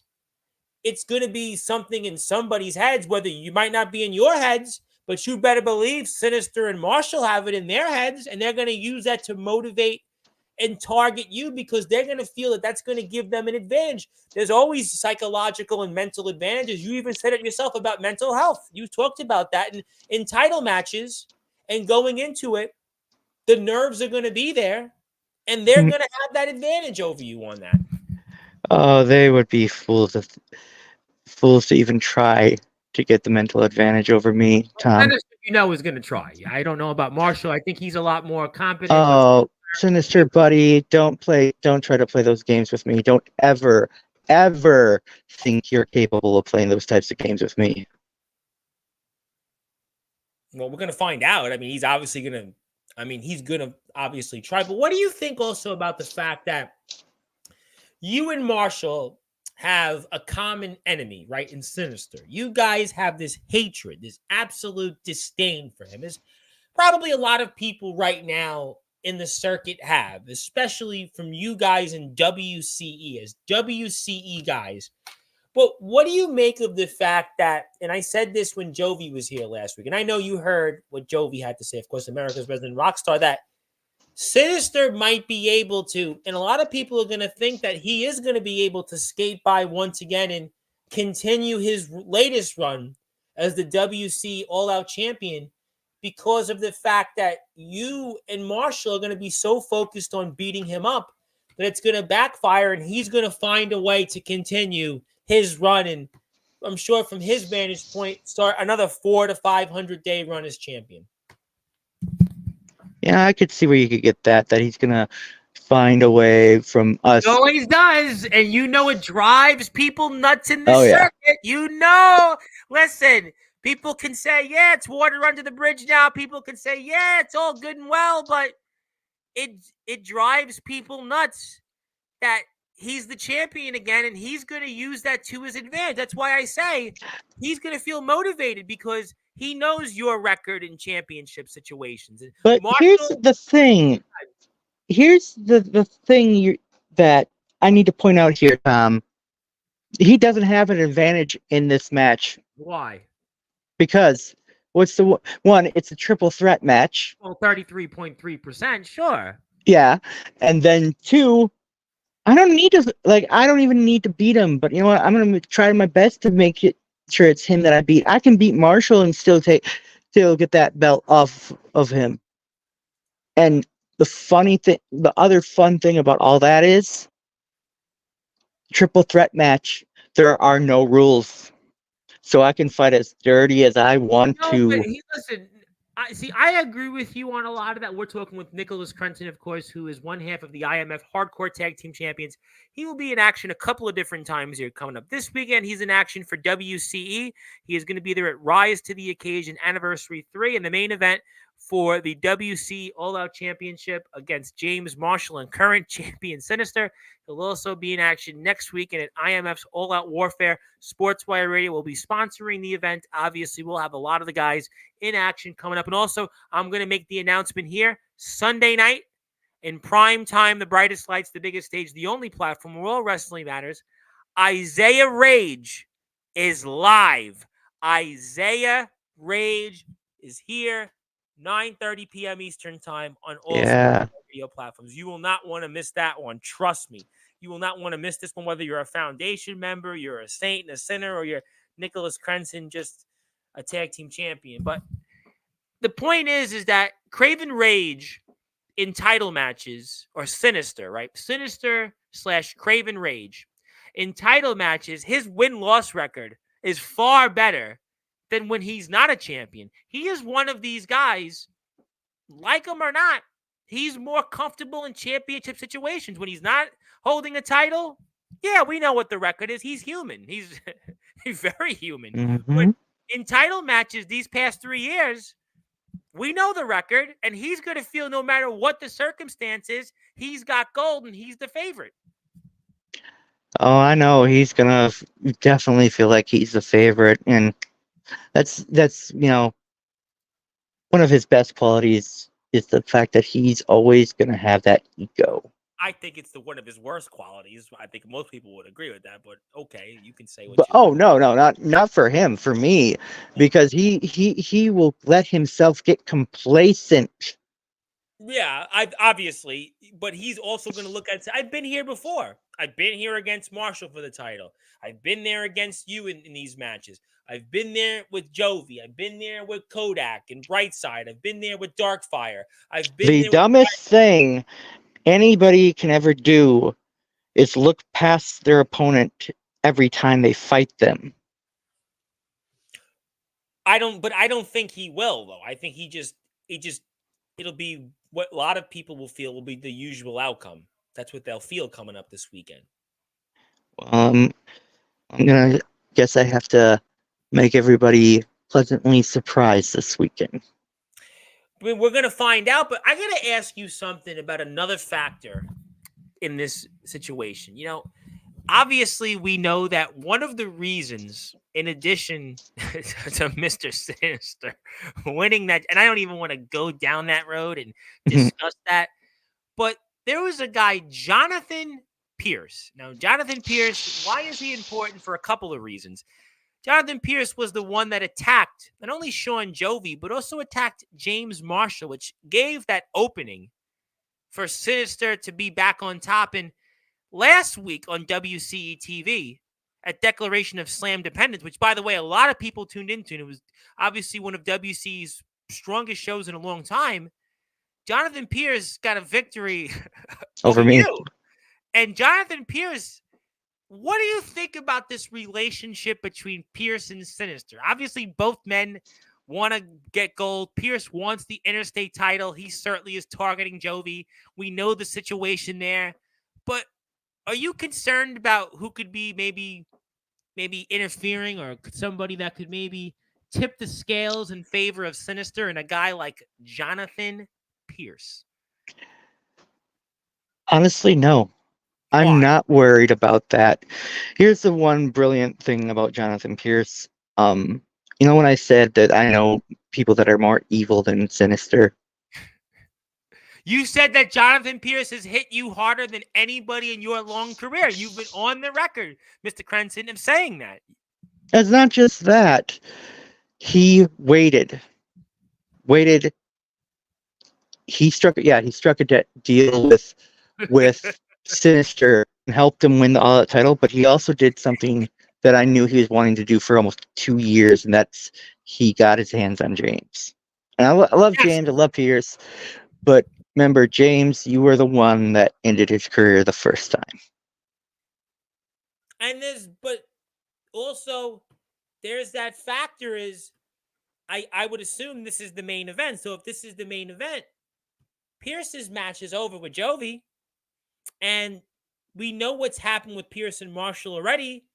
it's going to be something in somebody's heads, whether you might not be in your heads, but you better believe Sinister and Marshall have it in their heads, and they're going to use that to motivate and target you because they're going to feel that that's going to give them an advantage. There's always psychological and mental advantages. You even said it yourself about mental health. You talked about that in title matches. And going into it, the nerves are going to be there, and they're going to have that advantage over you on that. Oh, they would be fools to even try to get the mental advantage over me, Tom. Is going to try. I don't know about Marshall. I think he's a lot more competent. Oh, Sinister buddy, don't try to play those games with me. Don't ever think you're capable of playing those types of games with me. Well, we're going to find out. I mean, he's going to obviously try. But what do you think also about the fact that you and Marshall have a common enemy, right? In Sinister. You guys have this hatred, this absolute disdain for him. As probably a lot of people right now in the circuit have, especially from you guys in WCE, as WCE guys. But what do you make of the fact that, and I said this when Jovi was here last week, and I know you heard what Jovi had to say, of course, America's resident rock star, that Sinister might be able to, and a lot of people are going to think that he is going to be able to skate by once again and continue his latest run as the WC All Out Champion because of the fact that you and Marshall are going to be so focused on beating him up that it's going to backfire and he's going to find a way to continue his run. And I'm sure from his vantage point, start another 400 to 500 day run as champion. Yeah, I could see where you could get that he's gonna find a way from us. He always does, and you know it drives people nuts in the yeah. circuit. You know, listen, people can say, yeah, it's water under the bridge now. People can say, yeah, it's all good and well, but it drives people nuts that he's the champion again, and he's going to use that to his advantage. That's why I say he's going to feel motivated because he knows your record in championship situations. But here's the thing. Here's the thing that I need to point out here, Tom. He doesn't have an advantage in this match. Why? Because what's the one? It's a triple threat match. Well, 33.3%, sure. Yeah, and then 2, I don't even need to beat him. But you know what? I'm gonna try my best to make it sure it's him that I beat. I can beat Marshall and still get that belt off of him. And the other fun thing about all that is triple threat match. There are no rules, so I can fight as dirty as I want to. But listen, I agree with you on a lot of that. We're talking with Nicholas Crenson, of course, who is one half of the IMF Hardcore Tag Team Champions. He will be in action a couple of different times here coming up. This weekend, he's in action for WCE. He is going to be there at Rise to the Occasion Anniversary 3 and the main event for the WC All Out Championship against James Marshall and current champion Sinister. He'll also be in action next weekend at IMF's All Out Warfare. Sportswire Radio will be sponsoring the event. Obviously, we'll have a lot of the guys in action coming up. And also, I'm going to make the announcement here. Sunday night, in prime time, the brightest lights, the biggest stage, the only platform where all wrestling matters, Isaiah Rage is live. Isaiah Rage is here. 9:30 p.m. Eastern time on all video platforms. You will not want to miss that one. Trust me. You will not want to miss this one, whether you're a foundation member, you're a saint and a sinner, or you're Nicholas Crenson, just a tag team champion. But the point is that Craven Rage in title matches, or Sinister, right? Sinister / Craven Rage. In title matches, his win-loss record is far better than when he's not a champion. He is one of these guys, like him or not, he's more comfortable in championship situations. When he's not holding a title, yeah, we know what the record is. He's human. He's very human. Mm-hmm. But in title matches these past 3 years, we know the record, and he's going to feel no matter what the circumstances, he's got gold and he's the favorite. Oh, I know. He's going to definitely feel like he's the favorite, and that's one of his best qualities is the fact that he's always going to have that ego. I think it's one of his worst qualities. I think most people would agree with that, but okay, you can say what but, no, not for him, for me, because he will let himself get complacent. Yeah, obviously, but he's also going to look at. I've been here before. I've been here against Marshall for the title. I've been there against you in these matches. I've been there with Jovi. I've been there with Kodak and Brightside. I've been there with Darkfire. I've been the dumbest thing anybody can ever do is look past their opponent every time they fight them. I don't think he will, though. I think it'll be what a lot of people will feel will be the usual outcome. That's what they'll feel coming up this weekend. I'm gonna guess I have to make everybody pleasantly surprised this weekend. I mean, we're going to find out, but I got to ask you something about another factor in this situation. You know, obviously we know that one of the reasons, in addition to Mr. Sinister winning that, and I don't even want to go down that road and discuss that, but there was a guy, Jonathan Pierce. Now, Jonathan Pierce, why is he important? For a couple of reasons. Jonathan Pierce was the one that attacked not only Sean Jovi, but also attacked James Marshall, which gave that opening for Sinister to be back on top. And last week on WCE TV, at Declaration of Slam Dependence, which, by the way, a lot of people tuned into, and it was obviously one of WC's strongest shows in a long time, Jonathan Pierce got a victory over me. you. And Jonathan Pierce, what do you think about this relationship between Pierce and Sinister? Obviously, both men want to get gold. Pierce wants the interstate title. He certainly is targeting Jovi. We know the situation there. But are you concerned about who could be maybe interfering, or somebody that could maybe tip the scales in favor of Sinister and a guy like Jonathan Pierce? Honestly, no. Why? I'm not worried about that. Here's the one brilliant thing about Jonathan Pierce. When I said that I know people that are more evil than Sinister. You said that Jonathan Pierce has hit you harder than anybody in your long career. You've been on the record, Mr. Crenson, of saying that. It's not just that. He waited. He struck a deal with Sinister and helped him win the All Out title, but he also did something that I knew he was wanting to do for almost 2 years, and that's he got his hands on James. And I love James, I love Pierce, but remember, James, you were the one that ended his career the first time. And but also, there's that factor is, I would assume this is the main event. So if this is the main event, Pierce's match is over with Jovi. And we know what's happened with Pierce and Marshall already.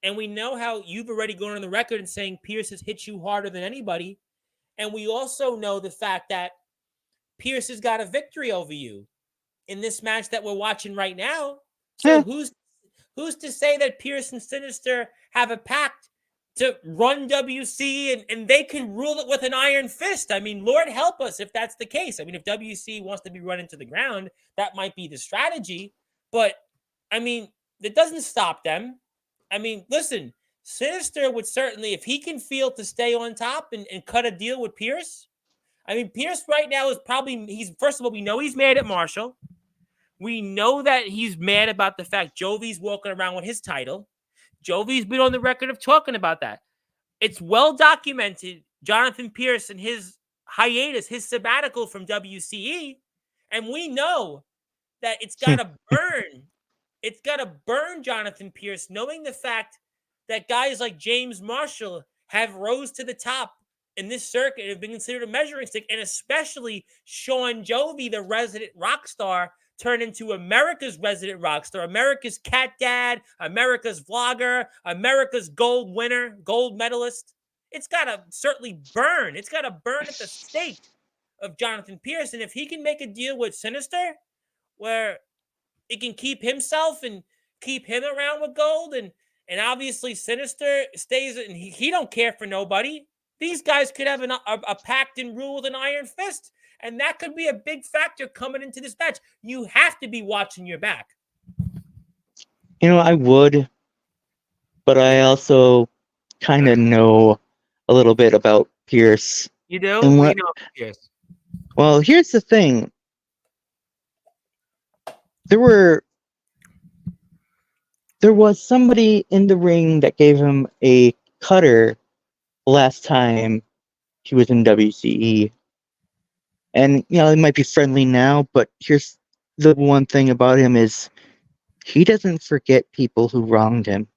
And we know how you've already gone on the record and saying Pierce has hit you harder than anybody. And we also know the fact that Pierce has got a victory over you in this match that we're watching right now. So who's to say that Pierce and Sinister have a pact to run WC and they can rule it with an iron fist? I mean, Lord help us if that's the case. I mean, if WC wants to be run into the ground, that might be the strategy. But, I mean, it doesn't stop them. I mean, listen, Sinister would certainly, if he can feel to stay on top and cut a deal with Pierce. I mean, Pierce right now is probably, first of all, we know he's mad at Marshall. We know that he's mad about the fact Jovi's walking around with his title. Jovi's been on the record of talking about that. It's well documented, Jonathan Pierce and his hiatus, his sabbatical from WCE. And we know that it's got to burn. It's got to burn Jonathan Pierce, knowing the fact that guys like James Marshall have rose to the top in this circuit and have been considered a measuring stick, and especially Sean Jovi, the resident rock star, turned into America's resident rock star, America's cat dad, America's vlogger, America's gold winner, gold medalist. It's got to certainly burn. It's got to burn at the stake of Jonathan Pierce. And if he can make a deal with Sinister where it can keep himself and keep him around with gold, and obviously Sinister stays, and he don't care for nobody. These guys could have a pact and rule with an iron fist. And that could be a big factor coming into this match. You have to be watching your back. I would, but I also kind of know a little bit about Pierce. You do? What do you know about Pierce? Well, here's the thing. There was somebody in the ring that gave him a cutter last time he was in WCE. And, it might be friendly now, but here's the one thing about him is he doesn't forget people who wronged him.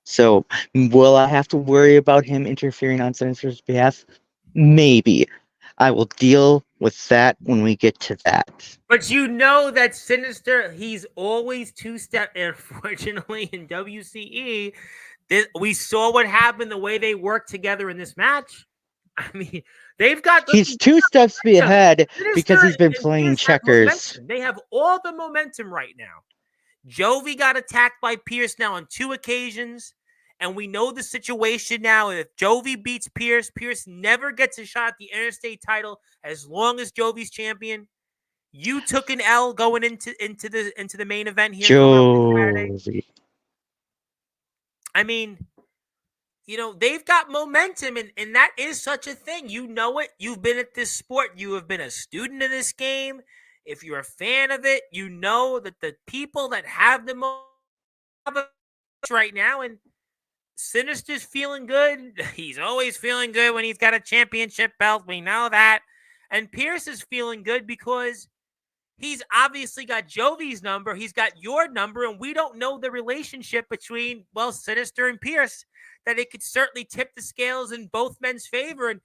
So, will I have to worry about him interfering on Sinister's behalf? Maybe. I will deal with that when we get to that. But you know that Sinister, he's always two-step, unfortunately, in WCE. We saw what happened, the way they worked together in this match. I mean, they've got... He's 2 steps ahead because he's been playing checkers. They have all the momentum right now. Jovi got attacked by Pierce now on 2 occasions, and we know the situation now. If Jovi beats Pierce, Pierce never gets a shot at the interstate title as long as Jovi's champion. You took an L going into the main event here. Jovi. I mean, they've got momentum, and that is such a thing. You know it. You've been at this sport. You have been a student of this game. If you're a fan of it, you know that the people that have the most right now, and Sinister's feeling good. He's always feeling good when he's got a championship belt. We know that. And Pierce is feeling good because he's obviously got Jovi's number. He's got your number, and we don't know the relationship between, Sinister and Pierce, that it could certainly tip the scales in both men's favor. And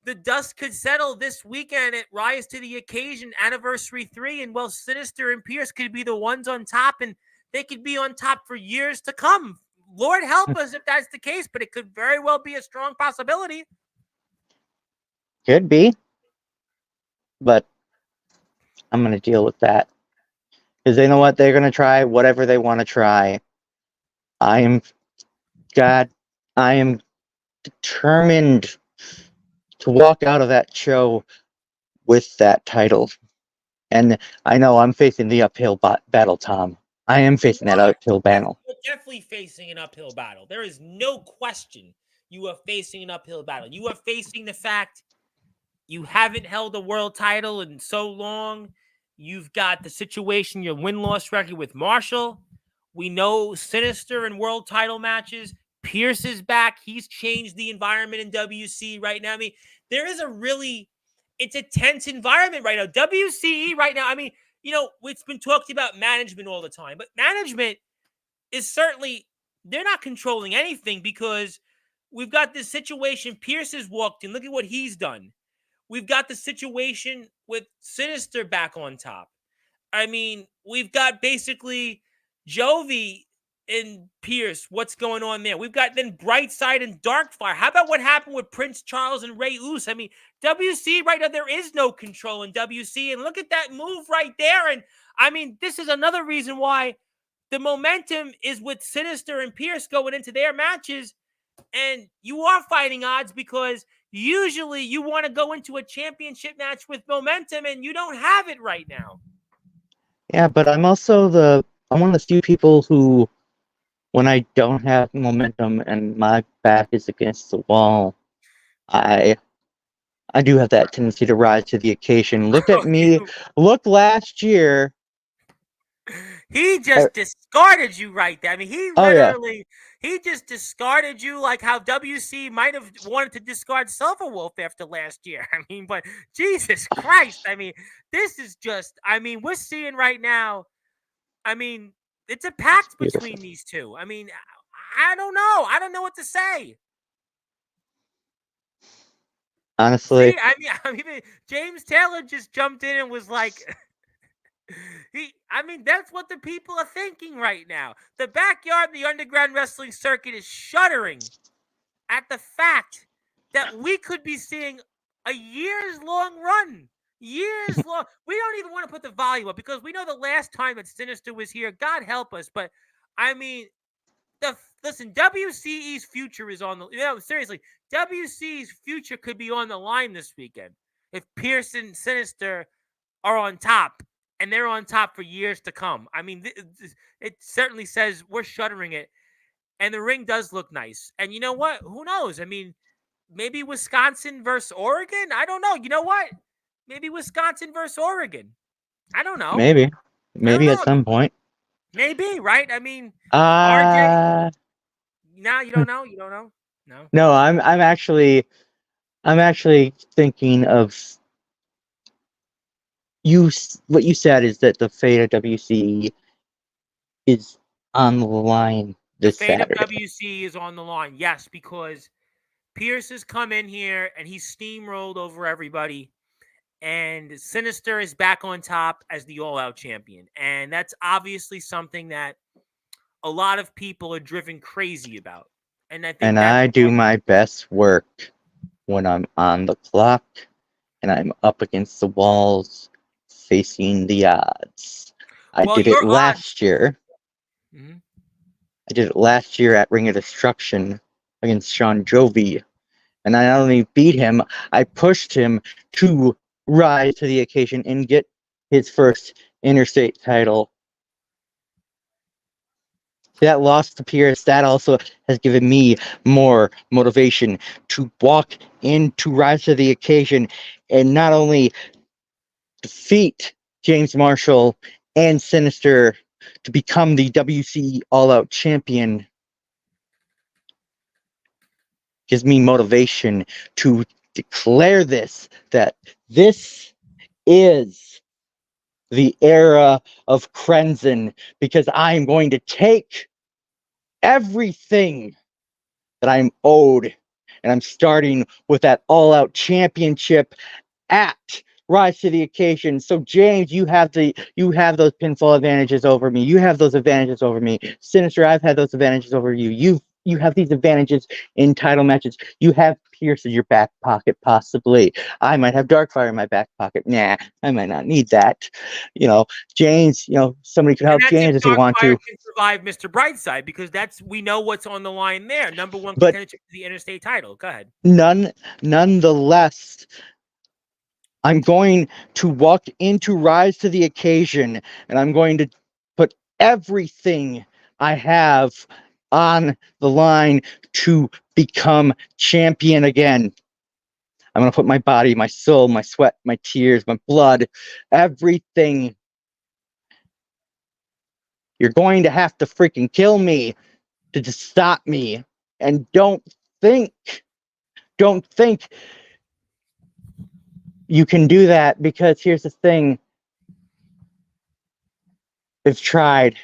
the dust could settle this weekend at Rise to the Occasion Anniversary 3, and, Sinister and Pierce could be the ones on top, and they could be on top for years to come. Lord help us if that's the case, but it could very well be a strong possibility. Could be. But I'm going to deal with that. Because they know what? They're going to try whatever they want to try. I am determined to walk out of that show with that title. And I know I'm facing the uphill battle, Tom. I am facing that uphill battle. You're definitely facing an uphill battle. There is no question you are facing an uphill battle. You are facing the fact you haven't held a world title in so long. You've got the situation, your win-loss record with Marshall. We know Sinister in world title matches. Pierce is back. He's changed the environment in WC right now. I mean, it's a tense environment right now. WCE right now, I mean, it's been talked about management all the time, but management is certainly, they're not controlling anything because we've got this situation. Pierce has walked in. Look at what he's done. We've got the situation with Sinister back on top. I mean, we've got basically Jovi and Pierce. What's going on there? We've got then Brightside and Darkfire. How about what happened with Prince Charles and Ray Uso? I mean, WC right now, there is no control in WC. And look at that move right there. And I mean, this is another reason why the momentum is with Sinister and Pierce going into their matches. And you are fighting odds because usually you want to go into a championship match with momentum, and you don't have it right now. Yeah, but I'm also I'm one of the few people who, when I don't have momentum and my back is against the wall, I do have that tendency to rise to the occasion. Look at me. Look last year. He just discarded you right there. I mean, he literally, he just discarded you like how WC might have wanted to discard Silverwolf after last year. I mean, but Jesus Christ. I mean, this is just, I mean, we're seeing right now, I mean, it's a pact between these two. I mean, I don't know. I don't know what to say. Honestly. See, I mean, James Taylor just jumped in and was like, that's what the people are thinking right now. The backyard of the underground wrestling circuit is shuddering at the fact that we could be seeing a years-long run. Years long. We don't even want to put the volume up because we know the last time that Sinister was here, God help us. But I mean, listen, WCE's future is on the. Seriously, WCE's future could be on the line this weekend if Pierce and Sinister are on top, and they're on top for years to come. I mean, it certainly says we're shuddering it, and the ring does look nice. And you know what? Who knows? I mean, maybe Wisconsin versus Oregon. I don't know. You know what? Maybe Wisconsin versus Oregon. I don't know. Maybe at some point. Maybe, right? I mean, RJ. No, you don't know. You don't know. No. No, I'm actually thinking of what you said is that the fate of WC is on the line this Saturday. The fate of WC is on the line, yes, because Pierce has come in here and he's steamrolled over everybody, and Sinister is back on top as the all-out champion, and that's obviously something that a lot of people are driven crazy about. And I do my best work when I'm on the clock and I'm up against the walls facing the odds. I did it last year. Mm-hmm. I did it last year at Ring of Destruction against Sean Jovi. And I not only beat him, I pushed him to rise to the occasion and get his first interstate title. That loss to Pierce, that also has given me more motivation to walk in, to rise to the occasion, and not only defeat James Marshall and Sinister to become the WC All Out champion, gives me motivation to declare this, that this is the era of Crenson, because I am going to take everything that I'm owed, and I'm starting with that All Out championship at Rise to the Occasion. So James, you have those pinfall advantages over me. You have those advantages over me. Sinister, I've had those advantages over you. You have these advantages in title matches. You have Pierce in your back pocket, possibly. I might have Darkfire in my back pocket. Nah, I might not need that. James, somebody could help And that's if James if they want Darkfire to. can survive Mr. Brightside, because we know what's on the line there. Number one But contention for the interstate title. Go ahead. nonetheless, I'm going to walk into Rise to the Occasion, and I'm going to put everything I have on the line to become champion again. I'm going to put my body, my soul, my sweat, my tears, my blood, everything. You're going to have to freaking kill me to just stop me. And don't think you can do that, because here's the thing. I've tried,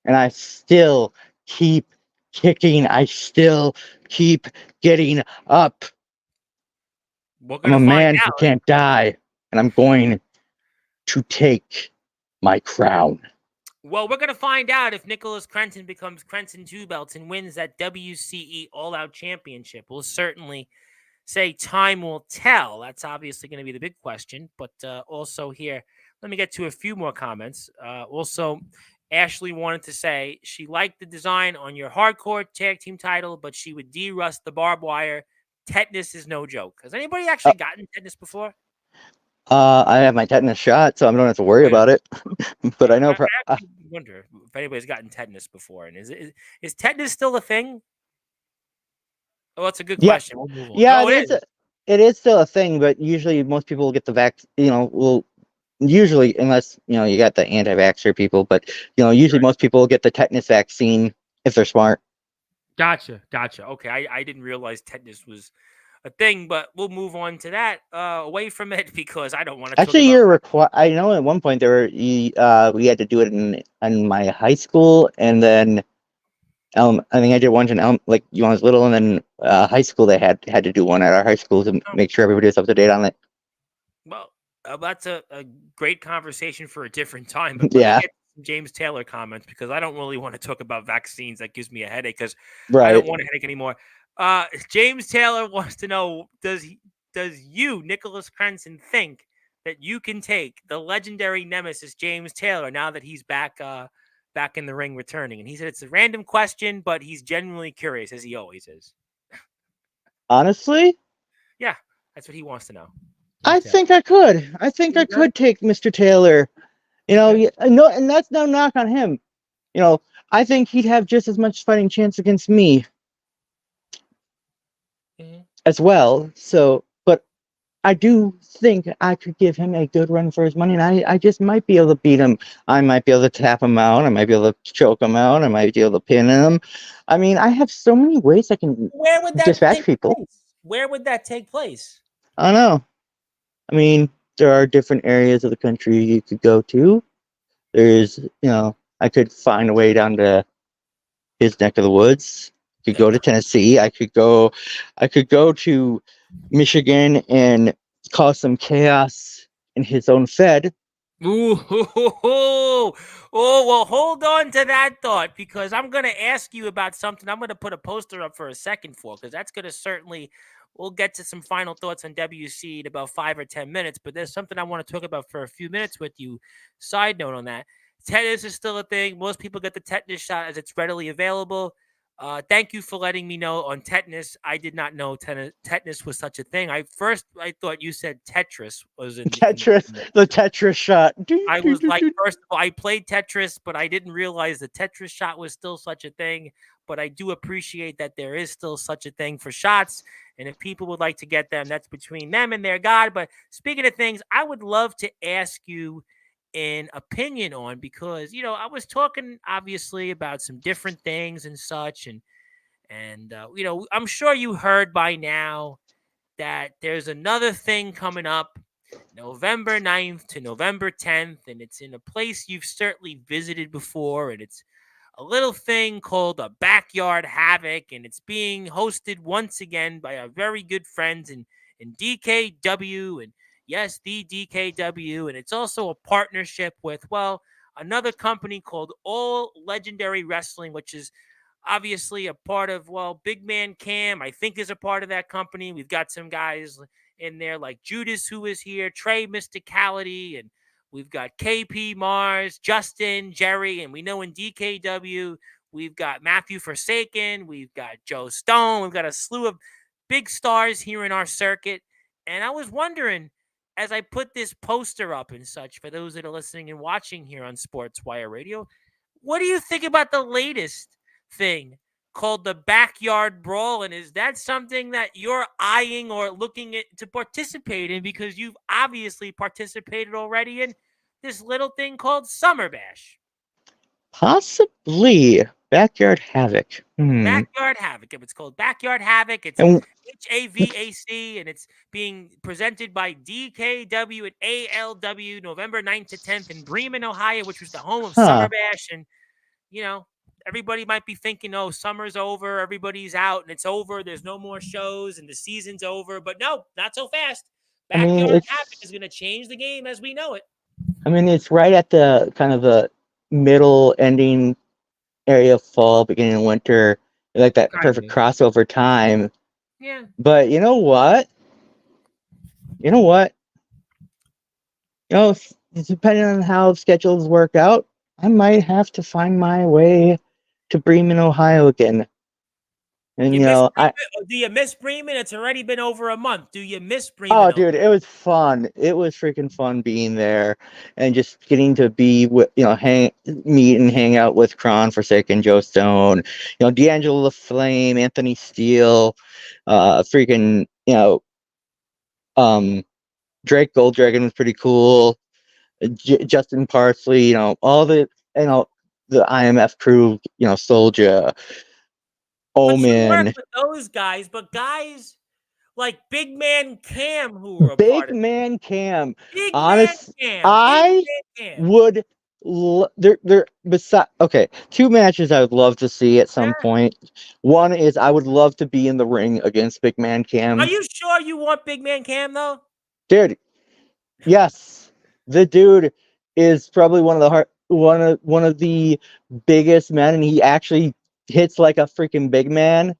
and I still keep kicking. I still keep getting up. We're I'm gonna a find man who out. can't die, and I'm going to take my crown. Well, we're gonna find out if Nicholas Crenson becomes Crenson 2 belts and wins that WCE All Out Championship. We'll certainly say time will tell. That's obviously going to be the big question. But also here, let me get to a few more comments. Also, Ashley wanted to say she liked the design on your hardcore tag team title, but she would de-rust the barbed wire. Tetanus is no joke. Has anybody actually gotten tetanus before? I have my tetanus shot, so I don't have to worry about it. But I know. I actually wonder if anybody's gotten tetanus before. And is tetanus still a thing? Oh, that's a good question. We'll move on. Yeah, Oh, it is. It is still a thing, but usually most people will get the vaccine. Usually, unless you got the anti-vaxxer people, but usually most people will get the tetanus vaccine if they're smart. Gotcha. Okay, I didn't realize tetanus was a thing, but we'll move on to that. Away from it, because I don't want to. Actually, you're required. I know at one point we had to do it in my high school, and then I think I did one in like when I was little, and then high school they had to do one at our high school to make sure everybody was up to date on it. Well, that's a great conversation for a different time. But Yeah. let me get some James Taylor comments, because I don't really want to talk about vaccines. That gives me a headache, because I don't want a headache anymore. James Taylor wants to know, does you, Nicholas Crenson, think that you can take the legendary nemesis James Taylor now that he's back in the ring returning? And he said it's a random question, but he's genuinely curious, as he always is. Honestly? Yeah, that's what he wants to know. I think I could. I think I could take Mr. Taylor. No, and that's no knock on him. I think he'd have just as much fighting chance against me as well. So, but I do think I could give him a good run for his money, and I just might be able to beat him. I might be able to tap him out. I might be able to choke him out. I might be able to pin him. I mean, I have so many ways I can dispatch people. Where would that take place? I don't know. I mean, there are different areas of the country you could go to. There's, I could find a way down to his neck of the woods. I could go to Tennessee. I could go to Michigan and cause some chaos in his own Fed. Oh, well, hold on to that thought, because I'm going to ask you about something I'm going to put a poster up for a second for, because that's going to certainly, we'll get to some final thoughts on WC in about 5 or 10 minutes, but there's something I want to talk about for a few minutes with you. Side note on that. Tetanus is still a thing. Most people get the tetanus shot as it's readily available. Thank you for letting me know on tetanus. I did not know tetanus was such a thing. I thought you said Tetris was in Tetris, the Tetris shot. I was like, first of all, I played Tetris, but I didn't realize the Tetris shot was still such a thing. But I do appreciate that there is still such a thing for shots. And if people would like to get them, that's between them and their God. But speaking of things, I would love to ask you an opinion on, because, I was talking obviously about some different things and such. And I'm sure you heard by now that there's another thing coming up November 9th to November 10th, and it's in a place you've certainly visited before, and it's a little thing called a Backyard Havoc, and it's being hosted once again by our very good friends in DKW, and yes, the DKW, and it's also a partnership with, well, another company called All Legendary Wrestling, which is obviously a part of, well, Big Man Cam, I think, is a part of that company. We've got some guys in there like Judas, who is here, Trey Mysticality, and we've got KP Mars, Justin, Jerry, and we know in DKW, we've got Matthew Forsaken, we've got Joe Stone, we've got a slew of big stars here in our circuit. And I was wondering, as I put this poster up and such, for those that are listening and watching here on Sportswire Radio, what do you think about the latest thing called the Backyard Brawl? And is that something that you're eyeing or looking at to participate in? Because you've obviously participated already in this little thing called Summer Bash. Possibly Backyard Havoc. Backyard Havoc. It's called Backyard Havoc. It's And HAVAC, and it's being presented by DKW at ALW November 9th to 10th in Bremen, Ohio, which was the home of Summer Bash. And, everybody might be thinking, oh, summer's over, everybody's out, and it's over. There's no more shows, and the season's over. But no, not so fast. Backyard Havoc is going to change the game as we know it. I mean, it's right at the kind of the middle ending area of fall, beginning of winter, like that perfect crossover time. Yeah. But you know what? Depending on how schedules work out, I might have to find my way to Bremen, Ohio again. And do you miss Bremen? It's already been over a month. Do you miss Bremen? Oh, dude, it was fun. It was freaking fun being there and just getting to be with, meet and hang out with Kron, Forsaken, Joe Stone, D'Angelo the Flame, Anthony Steele, freaking, Drake Golddragon was pretty cool. Justin Parsley, all the, the IMF crew, Soulja, Omen. With those guys, but guys like Big Man Cam, who were a part of it. Man Cam. Big Honest, Man Cam. I would. Okay, two matches I would love to see at some point. One is I would love to be in the ring against Big Man Cam. Are you sure you want Big Man Cam though? Dude, yes, the dude is probably one of the biggest men, and he actually hits like a freaking big man.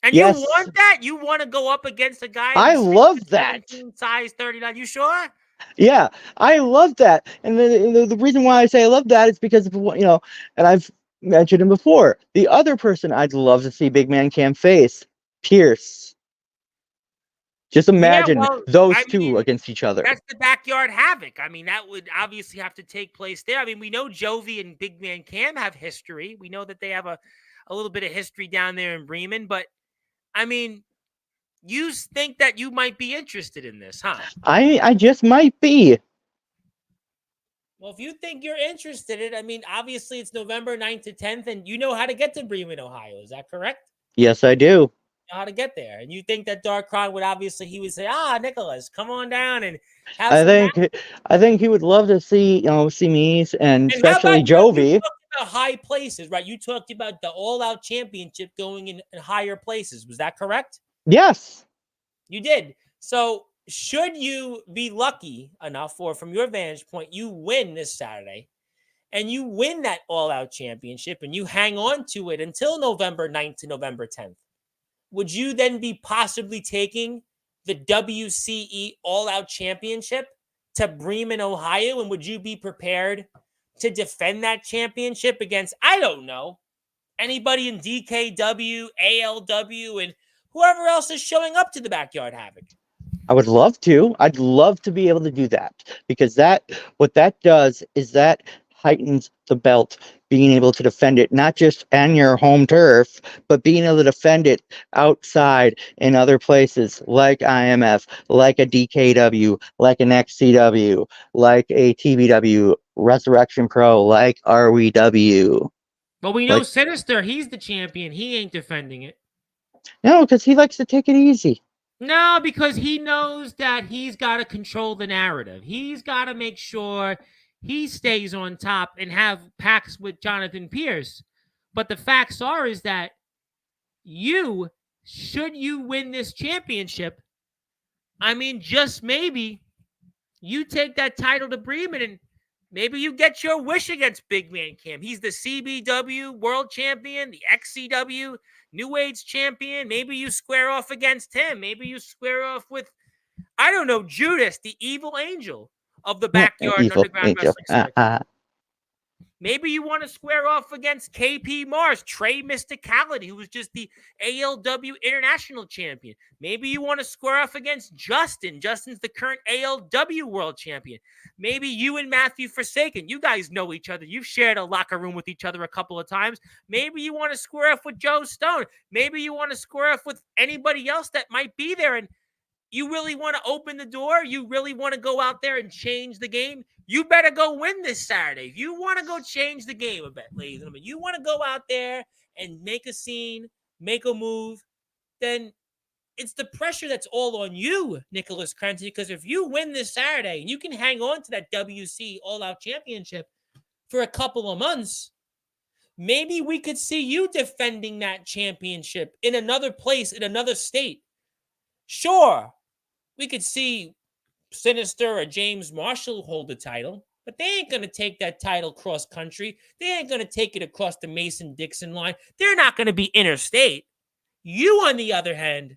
And yes. You want that? You want to go up against a guy? I love that. Size 39. You sure? Yeah, I love that. And the reason why I say I love that is because of, and I've mentioned him before. The other person I'd love to see Big Man Cam face, Pierce. Just imagine those two against each other. That's the Backyard Havoc. I mean, that would obviously have to take place there. I mean, we know Jovi and Big Man Cam have history. We know that they have a little bit of history down there in Bremen. But, I mean, you think that you might be interested in this, huh? I just might be. Well, if you think you're interested in it, I mean, obviously it's November 9th to 10th, and you know how to get to Bremen, Ohio. Is that correct? Yes, I do. You know how to get there. And you think that Dark Kron would say, Nicholas, come on down and have I think he would love to see, see me and especially Jovi. You talked about high places, right? You talked about the all-out championship going in higher places. Was that correct? Yes. You did. So should you be lucky enough, or from your vantage point, you win this Saturday and you win that all-out championship and you hang on to it until November 9th to November 10th, would you then be possibly taking the WCE all-out championship to Bremen, Ohio? And would you be prepared to defend that championship against, I don't know, anybody in DKW, ALW, and whoever else is showing up to the Backyard Havoc. I would love to. I'd love to be able to do that, because what that does is that heightens the belt, being able to defend it not just on your home turf, but being able to defend it outside in other places like IMF, like a DKW, like an XCW, like a TBW, Resurrection Pro, like RWW. But we know Sinister, he's the champion. He ain't defending it. No, because he likes to take it easy. No, because he knows that he's got to control the narrative. He's got to make sure he stays on top and have packs with Jonathan Pierce. But the facts are is that should you win this championship, I mean, just maybe you take that title to Bremen and maybe you get your wish against Big Man Cam. He's the CBW world champion, the XCW New Age champion. Maybe you square off against him. Maybe you square off with, I don't know, Judas, the evil angel of the Backyard Underground Wrestling Circuit. Maybe you want to square off against KP Mars, Trey Mysticality, who was just the ALW International Champion. Maybe you want to square off against Justin. Justin's the current ALW World Champion. Maybe you and Matthew Forsaken. You guys know each other. You've shared a locker room with each other a couple of times. Maybe you want to square off with Joe Stone. Maybe you want to square off with anybody else that might be there. And you really want to open the door? You really want to go out there and change the game? You better go win this Saturday. If you want to go change the game a bit, ladies and gentlemen, you want to go out there and make a scene, make a move, then it's the pressure that's all on you, Nicholas Crenson, because if you win this Saturday and you can hang on to that WC All-Out Championship for a couple of months, maybe we could see you defending that championship in another place, in another state. Sure, we could see Sinister or James Marshall hold the title, but they ain't going to take that title cross country. They ain't going to take it across the Mason-Dixon line. They're not going to be interstate. You, on the other hand,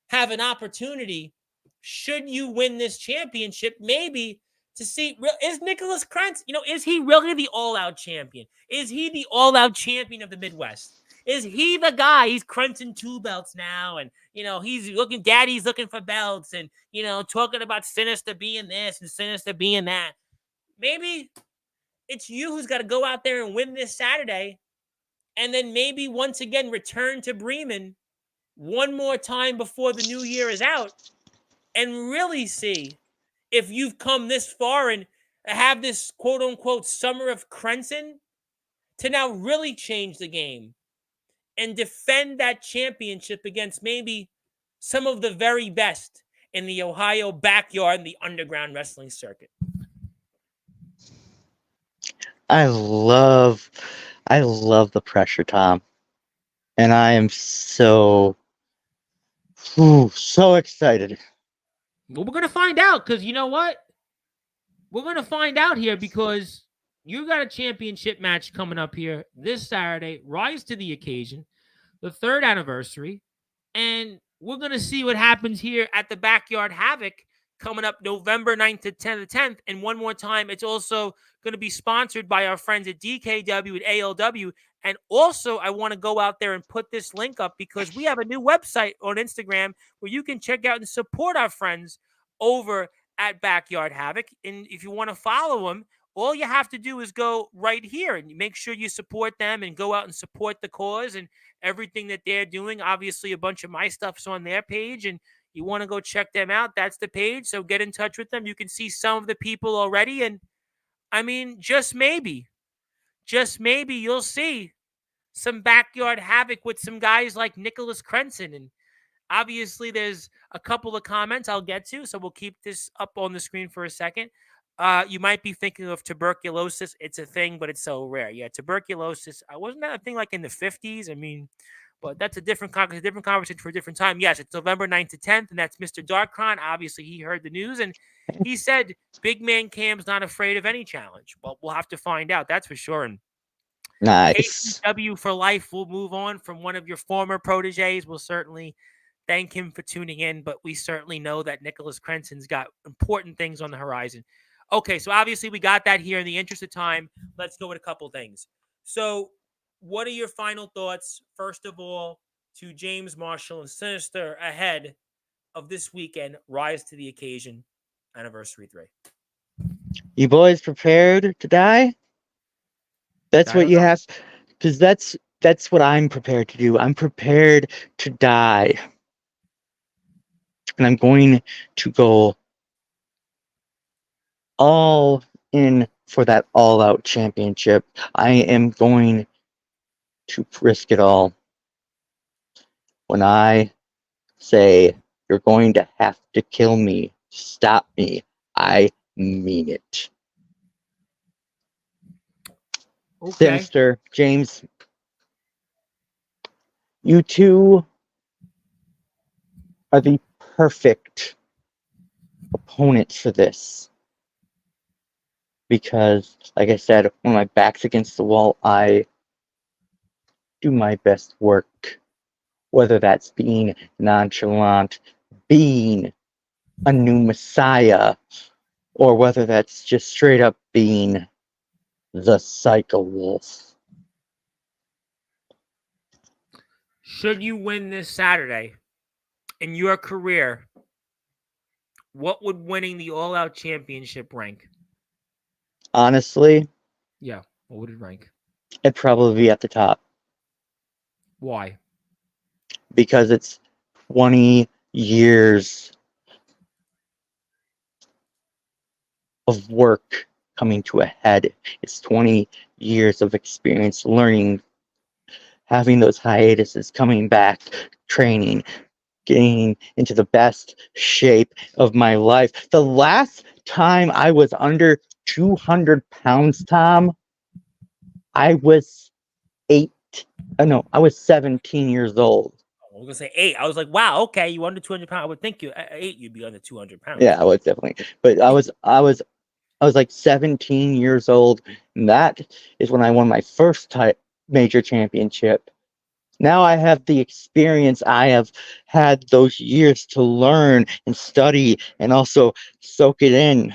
have an opportunity, should you win this championship, maybe to see, is Nicholas Crenson, is he really the all-out champion? Is he the all-out champion of the Midwest? Is he the guy? He's Crenson 2 belts now, and Daddy's looking for belts, and talking about Sinister being this and Sinister being that. Maybe it's you who's got to go out there and win this Saturday, and then maybe once again return to Bremen one more time before the new year is out, and really see if you've come this far and have this quote-unquote summer of Crenson to now really change the game and defend that championship against maybe some of the very best in the Ohio backyard and the underground wrestling circuit. I love the pressure, Tom. And I am so excited. Well, we're going to find out, because you know what? We're going to find out here, because you got a championship match coming up here this Saturday. Rise to the occasion, the 3rd anniversary. And we're going to see what happens here at the Backyard Havoc coming up November 9th to 10th. And one more time, it's also going to be sponsored by our friends at DKW and ALW. And also, I want to go out there and put this link up, because we have a new website on Instagram where you can check out and support our friends over at Backyard Havoc. And if you want to follow them, all you have to do is go right here and make sure you support them and go out and support the cause and everything that they're doing. Obviously, a bunch of my stuff's on their page, and you want to go check them out. That's the page. So get in touch with them. You can see some of the people already. And I mean, just maybe you'll see some Backyard Havoc with some guys like Nicholas Crenson. And obviously, there's a couple of comments I'll get to, so we'll keep this up on the screen for a second. You might be thinking of tuberculosis. It's a thing, but it's so rare. Yeah, tuberculosis. Wasn't that a thing like in the 50s? I mean, but that's a different conversation for a different time. Yes, it's November 9th to 10th, and that's Mr. Darkron. Obviously, he heard the news, and he said Big Man Cam's not afraid of any challenge. Well, we'll have to find out. That's for sure. And nice. KCW for life will move on from one of your former proteges. We'll certainly thank him for tuning in, but we certainly know that Nicholas Crenson's got important things on the horizon. Okay, so obviously we got that here. In the interest of time, let's go with a couple things. So what are your final thoughts, first of all, to James Marshall and Sinister ahead of this weekend, Rise to the Occasion Anniversary 3? You boys prepared to die? That's I what don't you know. have, because that's what I'm prepared to do. I'm prepared to die. And I'm going to go all in for that all-out championship. I am going to risk it all. When I say you're going to have to kill me, stop me, I mean it. Okay. Sinister, James, you two are the perfect opponents for this. Because, like I said, when my back's against the wall, I do my best work. Whether that's being nonchalant, being a new messiah, or whether that's just straight up being the Psycho Wolf. Should you win this Saturday in your career, what would winning the All Out Championship rank? Honestly, Yeah, what would it rank? it'd probably be at the top. Why? Because it's 20 years of work coming to a head. It's 20 years of experience learning, having those hiatuses, coming back, training, getting into the best shape of my life. The last time I was under 200 pounds, Tom, I was I was 17 years old. I was gonna say 8. I was like, wow, okay, you under 200 pounds. I would think you at 8, you'd be under 200 pounds. Yeah, I was definitely. But I was like 17 years old, and that is when I won my first major championship. Now I have the experience. I have had those years to learn and study and also soak it in.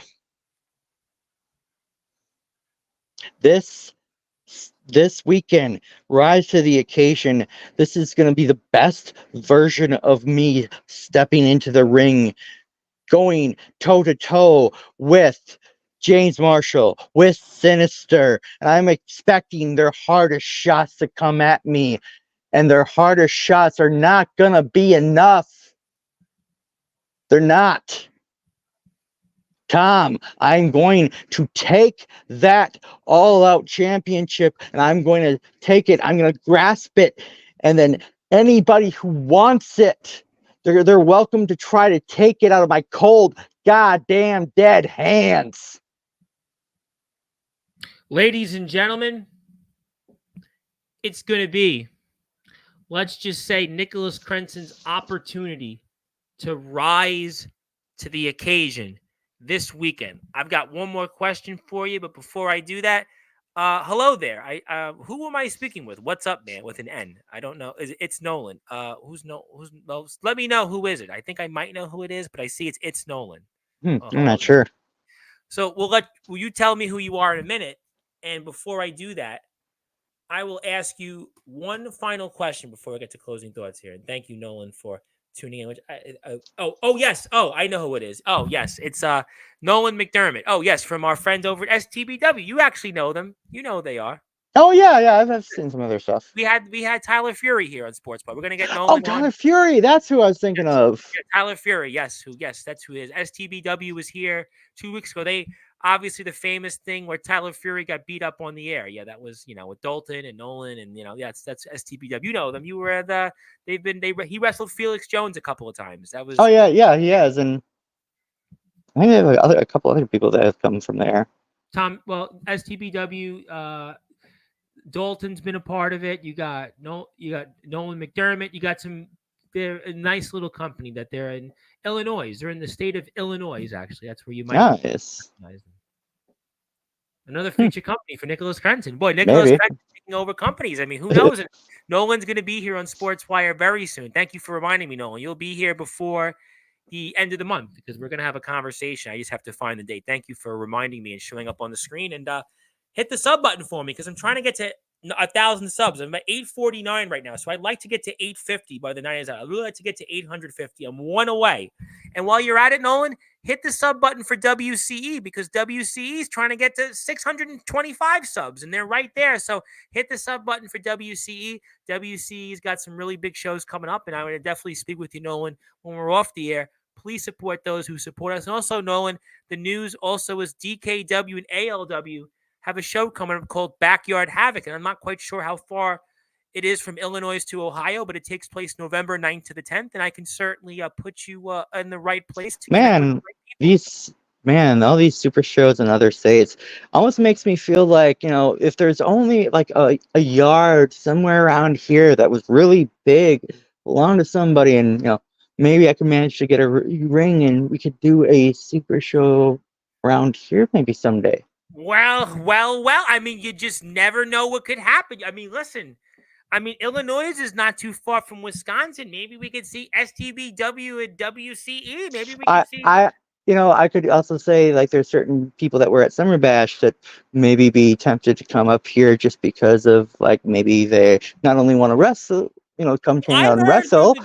This weekend, rise to the occasion. This is going to be the best version of me stepping into the ring, going toe to toe with James Marshall, with Sinister, and I'm expecting their hardest shots to come at me, and their hardest shots are not gonna be enough. They're not. Tom, I'm going to take that all-out championship, and I'm going to take it. I'm going to grasp it, and then anybody who wants it, they're welcome to try to take it out of my cold, goddamn dead hands. Ladies and gentlemen, it's going to be, let's just say, Nicholas Crenson's opportunity to rise to the occasion this weekend. I've got one more question for you, but before I do that, hello there. Who am I speaking with? What's up, man? With an N. I don't know. It's Nolan. Who's let me know who is it. I think I might know who it is, but I see it's Nolan. I'm not sure. So will you tell me who you are in a minute? And before I do that, I will ask you one final question before I get to closing thoughts here. And thank you, Nolan, for tuning in. Yes. Oh, I know who it is. Oh, yes, it's Nolan McDermott. Oh, yes, from our friends over at STBW. You actually know them. You know who they are. Oh yeah, I've seen some other stuff. We had Tyler Fury here on Sportswire. We're gonna get Nolan. Oh, Tyler Fury, that's who I was thinking of. Yeah, Tyler Fury, yes, that's who it is. STBW was here 2 weeks ago. They obviously the famous thing where Tyler Fury got beat up on the air. Yeah, that was with Dalton and Nolan, and that's STBW. You know them. You were at he wrestled Felix Jones a couple of times. That was yeah, he has, and I think they have a couple other people that have come from there. Tom, well, STBW, Dalton's been a part of it. You got Nolan McDermott. You got they're a nice little company that they're in Illinois. They're in the state of Illinois, actually. That's where you might recognize them. Another future company for Nicholas Crenson. Boy, Nicholas Crenson taking over companies. I mean, who knows? Nolan's going to be here on Sportswire very soon. Thank you for reminding me, Nolan. You'll be here before the end of the month because we're going to have a conversation. I just have to find the date. Thank you for reminding me and showing up on the screen. And hit the sub button for me because I'm trying to get to 1,000 subs. I'm at 849 right now, so I'd like to get to 850 by the 90s. I'd really like to get to 850. I'm one away. And while you're at it, Nolan, hit the sub button for WCE because WCE is trying to get to 625 subs, and they're right there. So hit the sub button for WCE. WCE's got some really big shows coming up, and I'm going to definitely speak with you, Nolan, when we're off the air. Please support those who support us. And also, Nolan, the news also is DKW and ALW have a show coming up called Backyard Havoc, and I'm not quite sure how far it is from Illinois to Ohio, but it takes place November 9th to the 10th, and I can certainly put you in the right place to connect with the right people. All these super shows in other states almost makes me feel like, if there's only like a yard somewhere around here that was really big, belonged to somebody, and maybe I could manage to get a ring and we could do a super show around here maybe someday. Well. I mean, you just never know what could happen. I mean, listen. I mean, Illinois is not too far from Wisconsin. Maybe we could see STBW and WCE. Maybe we could see. I could also say like there's certain people that were at Summer Bash that maybe be tempted to come up here just because of like maybe they not only want to wrestle, come hang out and wrestle.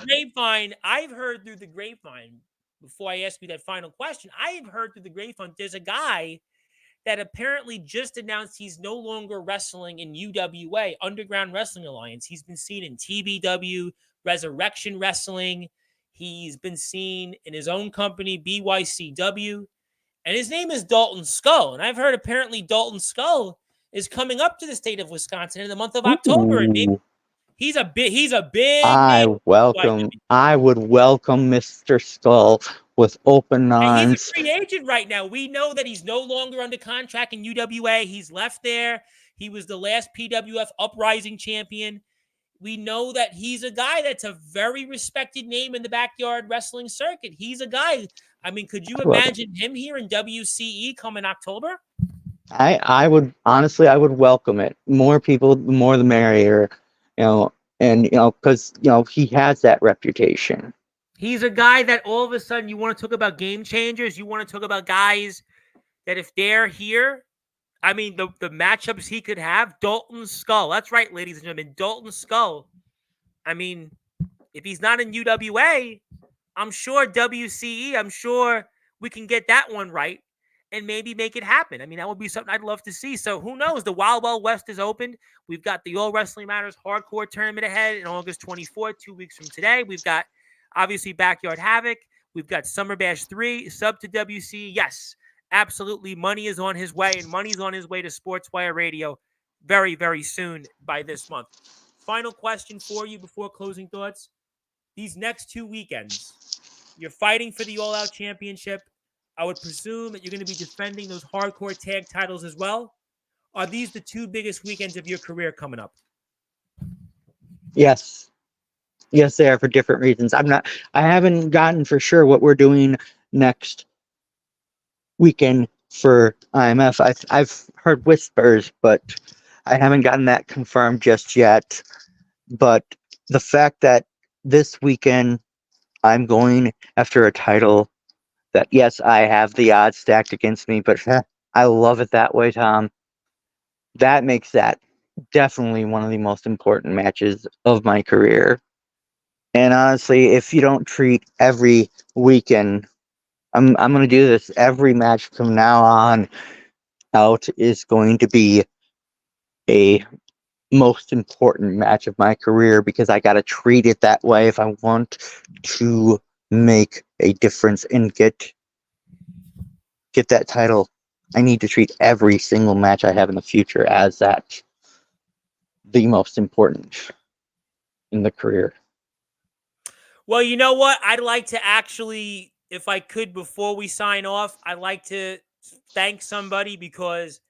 I've heard through the grapevine. Before I ask you that final question, I've heard through the grapevine. There's a guy that apparently just announced he's no longer wrestling in UWA, Underground Wrestling Alliance. He's been seen in TBW, Resurrection Wrestling. He's been seen in his own company, BYCW. And his name is Dalton Skull. And I've heard apparently Dalton Skull is coming up to the state of Wisconsin in the month of October. And maybe he's a big I would welcome Mr. Skull with open arms. And he's a free agent right now. We know that he's no longer under contract in UWA. He's left there. He was the last PWF Uprising champion. We know that he's a guy that's a very respected name in the backyard wrestling circuit. He's a guy. I mean, could you imagine him here in WCE come in October? I would honestly, I would welcome it. More people, the more the merrier. Because he has that reputation. He's a guy that all of a sudden you want to talk about game changers. You want to talk about guys that if they're here, I mean, the matchups he could have, Dalton Skull. That's right, ladies and gentlemen, Dalton Skull. I mean, if he's not in UWA, I'm sure WCE, I'm sure we can get that one right and maybe make it happen. I mean, that would be something I'd love to see. So who knows? The Wild Wild West is opened. We've got the All Wrestling Matters Hardcore Tournament ahead in August 24th, 2 weeks from today. We've got, obviously, Backyard Havoc. We've got Summer Bash 3, sub to WC. Yes, absolutely. Money is on his way, and money's on his way to Sportswire Radio very, very soon by this month. Final question for you before closing thoughts. These next 2 weekends, you're fighting for the All Out Championship. I would presume that you're going to be defending those hardcore tag titles as well. Are these the 2 biggest weekends of your career coming up? Yes. Yes, they are for different reasons. I haven't gotten for sure what we're doing next weekend for IMF. I've heard whispers, but I haven't gotten that confirmed just yet. But the fact that this weekend I'm going after a title that, yes, I have the odds stacked against me, but I love it that way, Tom. That makes that definitely one of the most important matches of my career. And honestly, if you don't treat every weekend, I'm going to do this. Every match from now on out is going to be a most important match of my career because I got to treat it that way if I want to make a difference and get that title. I need to treat every single match I have in the future as that the most important in the career. Well, you know what? I'd like to actually, if I could, before we sign off, I'd like to thank somebody because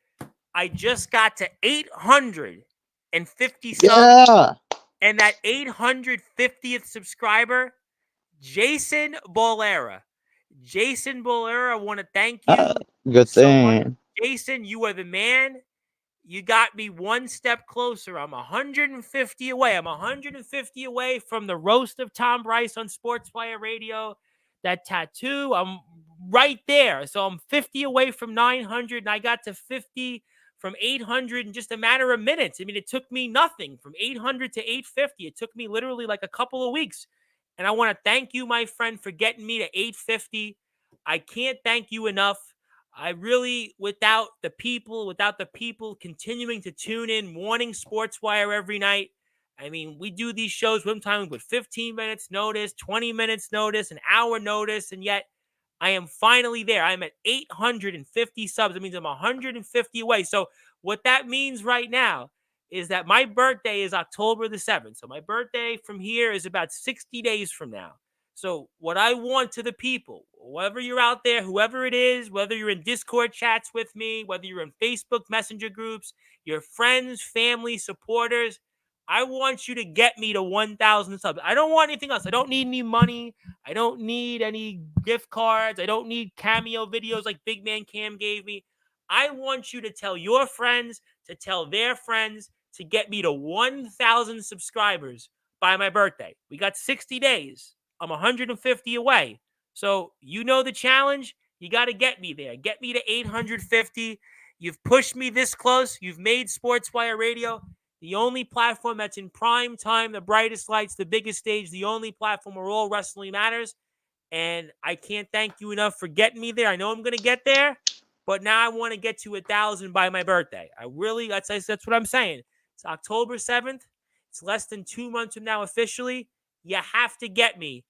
I just got to 850 subs. And that 850th subscriber, Jason Bolera. Jason Bolera, I want to thank you. Good thing. Much. Jason, you are the man. You got me one step closer. I'm 150 away. I'm 150 away from the roast of Tom Bryce on Sportswire Radio. That tattoo, I'm right there. So I'm 50 away from 900, and I got to 50 from 800 in just a matter of minutes. I mean, it took me nothing from 800 to 850. It took me literally like a couple of weeks. And I want to thank you, my friend, for getting me to 850. I can't thank you enough. I really, without the people continuing to tune in, morning Sportswire every night. I mean, we do these shows sometimes with 15 minutes notice, 20 minutes notice, an hour notice, and yet I am finally there. I'm at 850 subs. That means I'm 150 away. So what that means right now is that my birthday is October the 7th. So my birthday from here is about 60 days from now. So what I want to the people, whoever you're out there, whoever it is, whether you're in Discord chats with me, whether you're in Facebook Messenger groups, your friends, family, supporters, I want you to get me to 1,000 subs. I don't want anything else. I don't need any money. I don't need any gift cards. I don't need cameo videos like Big Man Cam gave me. I want you to tell your friends, to tell their friends, to get me to 1,000 subscribers by my birthday. We got 60 days. I'm 150 away. So you know the challenge. You got to get me there. Get me to 850. You've pushed me this close. You've made Sportswire Radio the only platform that's in prime time, the brightest lights, the biggest stage, the only platform where all wrestling matters. And I can't thank you enough for getting me there. I know I'm going to get there, but now I want to get to 1,000 by my birthday. That's what I'm saying. It's October 7th. It's less than 2 months from now officially. You have to get me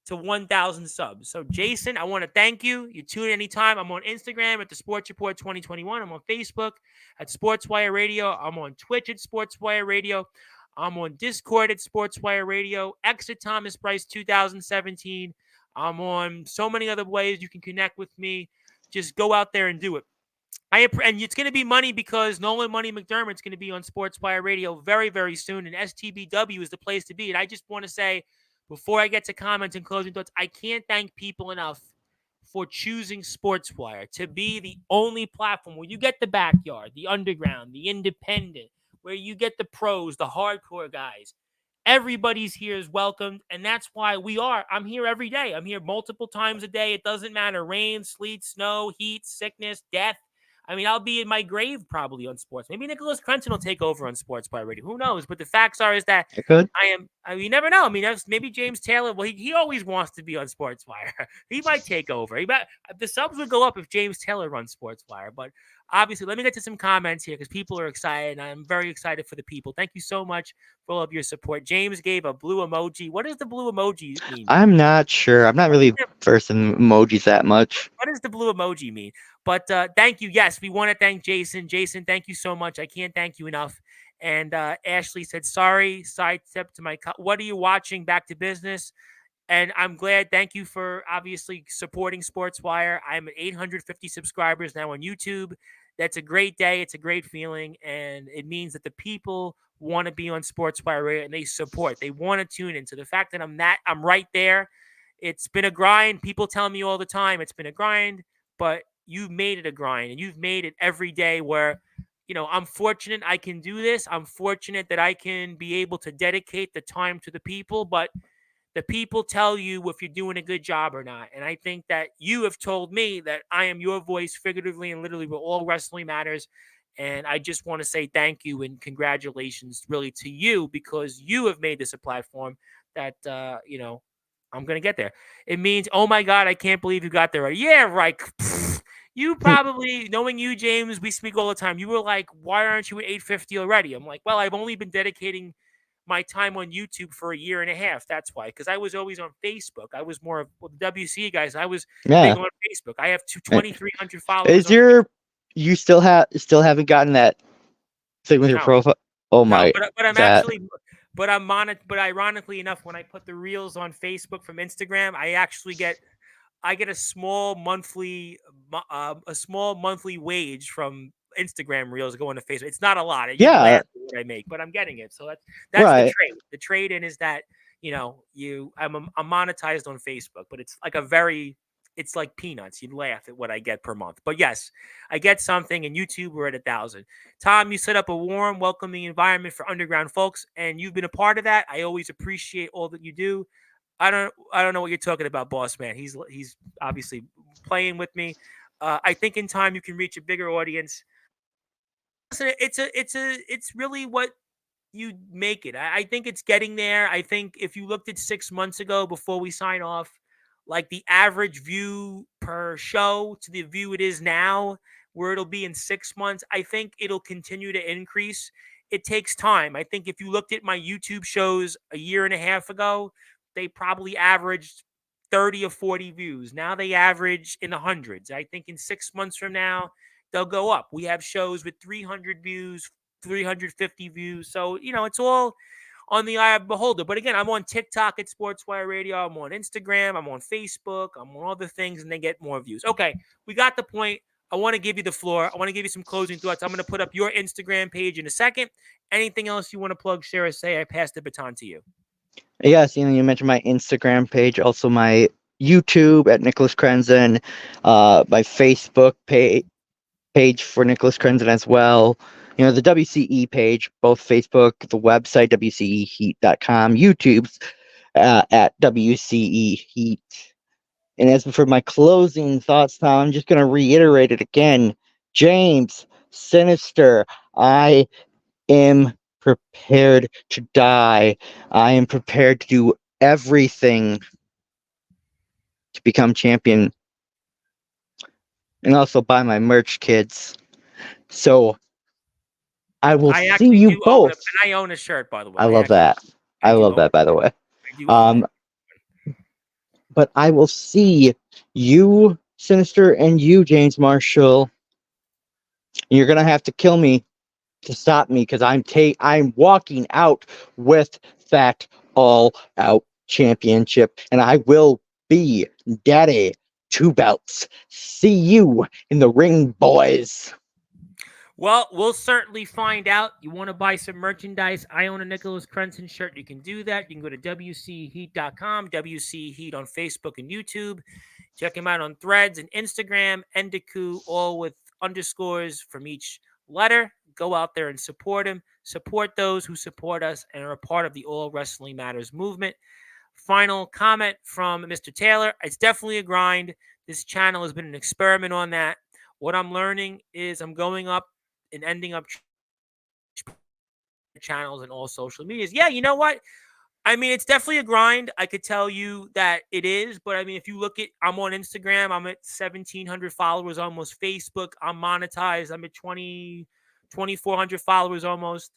to 1,000 subs. So, Jason, I want to thank you. You tune in anytime. I'm on Instagram at the Sports Report 2021. I'm on Facebook at Sportswire Radio. I'm on Twitch at Sportswire Radio. I'm on Discord at Sportswire Radio. X at Thomas Bryce 2017. I'm on so many other ways you can connect with me. Just go out there and do it. And it's going to be money because Nolan Money McDermott's going to be on Sportswire Radio very, very soon. And STBW is the place to be. And I just want to say, before I get to comments and closing thoughts, I can't thank people enough for choosing Sportswire to be the only platform where you get the backyard, the underground, the independent, where you get the pros, the hardcore guys. Everybody's here is welcomed, and that's why I'm here every day. I'm here multiple times a day. It doesn't matter, rain, sleet, snow, heat, sickness, death. I mean, I'll be in my grave probably on sports. Maybe Nicholas Crenson will take over on Sports by Radio. Who knows? But the facts are is that I could. you never know. I mean, maybe James Taylor. Well, he always wants to be on Sportswire. He might take over. The subs would go up if James Taylor runs Sportswire. But obviously, let me get to some comments here because people are excited. And I'm very excited for the people. Thank you so much for all of your support. James gave a blue emoji. What does the blue emoji mean? I'm not sure. I'm not really versed in emojis that much. What does the blue emoji mean? But thank you. Yes, we want to thank Jason. Jason, thank you so much. I can't thank you enough. And Ashley said, sorry, sidestep to my... What are you watching? Back to business. And I'm glad. Thank you for obviously supporting Sportswire. I'm at 850 subscribers now on YouTube. That's a great day. It's a great feeling. And it means that the people want to be on Sportswire Radio and they support. They want to tune in. So the fact that I'm right there. It's been a grind. People tell me all the time it's been a grind, but you've made it a grind and you've made it every day where, I'm fortunate I can do this. I'm fortunate that I can be able to dedicate the time to the people, but the people tell you if you're doing a good job or not. And I think that you have told me that I am your voice figuratively and literally where all wrestling matters. And I just want to say thank you and congratulations really to you because you have made this a platform that, I'm going to get there. It means, oh my God, I can't believe you got there. Yeah, right. You probably, knowing you, James, we speak all the time. You were like, why aren't you at 850 already? I'm like, well, I've only been dedicating my time on YouTube for a year and a half. That's why, because I was always on Facebook. I was more of the WC guys. I was big on Facebook. I have 2,300 followers. You still haven't gotten that thing with your profile? Oh my! No, but I'm actually. But ironically enough, when I put the reels on Facebook from Instagram, I actually get a small monthly wage from Instagram reels going to Facebook. It's not a lot. What I make, but I'm getting it. So that's right. The trade. The trade in is that I'm monetized on Facebook, but it's like it's like peanuts. You'd laugh at what I get per month. But yes, I get something, and YouTube, we're at 1,000. Tom, you set up a warm, welcoming environment for underground folks, and you've been a part of that. I always appreciate all that you do. I don't know what you're talking about, boss man. He's obviously playing with me. I think in time you can reach a bigger audience. Listen, it's really what you make it. I think it's getting there. I think if you looked at 6 months ago before we sign off, like the average view per show to the view it is now, where it'll be in 6 months, I think it'll continue to increase. It takes time. I think if you looked at my YouTube shows a year and a half ago, they probably averaged 30 or 40 views. Now they average in the hundreds. I think in 6 months from now, they'll go up. We have shows with 300 views, 350 views. So, it's all on the eye of the beholder. But again, I'm on TikTok at Sportswire Radio. I'm on Instagram. I'm on Facebook. I'm on all the things, and they get more views. Okay, we got the point. I want to give you the floor. I want to give you some closing thoughts. I'm going to put up your Instagram page in a second. Anything else you want to plug, share, or say? I pass the baton to you. Yes, you mentioned my Instagram page, also my YouTube at Nicholas Crenson, my Facebook page for Nicholas Crenson as well. The WCE page, both Facebook, the website, WCEheat.com, YouTube's at WCE Heat. And as for my closing thoughts, Tom, I'm just going to reiterate it again. James, Sinister, I am prepared to die. I am prepared to do everything to become champion. And also buy my merch, kids. So I will see you both. And I own a shirt, by the way. I love that. I love that, by the way. But I will see you, Sinister, and you, James Marshall. You're gonna have to kill me to stop me, because I'm walking out with that all out championship, and I will be daddy 2 belts. See you in the ring, boys. Well, we'll certainly find out. You want to buy some merchandise? I own a Nicholas Crenson shirt. You can do that. You can go to WCHeat.com, WC Heat on Facebook and YouTube. Check him out on Threads and Instagram, Endeku, all with underscores from each letter. Go out there and support him. Support those who support us and are a part of the All Wrestling Matters movement. Final comment from Mr. Taylor. It's definitely a grind. This channel has been an experiment on that. What I'm learning is I'm going up and ending up channels and all social medias. Yeah, you know what? I mean, it's definitely a grind. I could tell you that it is, but I mean, if you look at, I'm on Instagram, I'm at 1,700 followers, almost. Facebook, I'm monetized. I'm at 2,400 followers almost.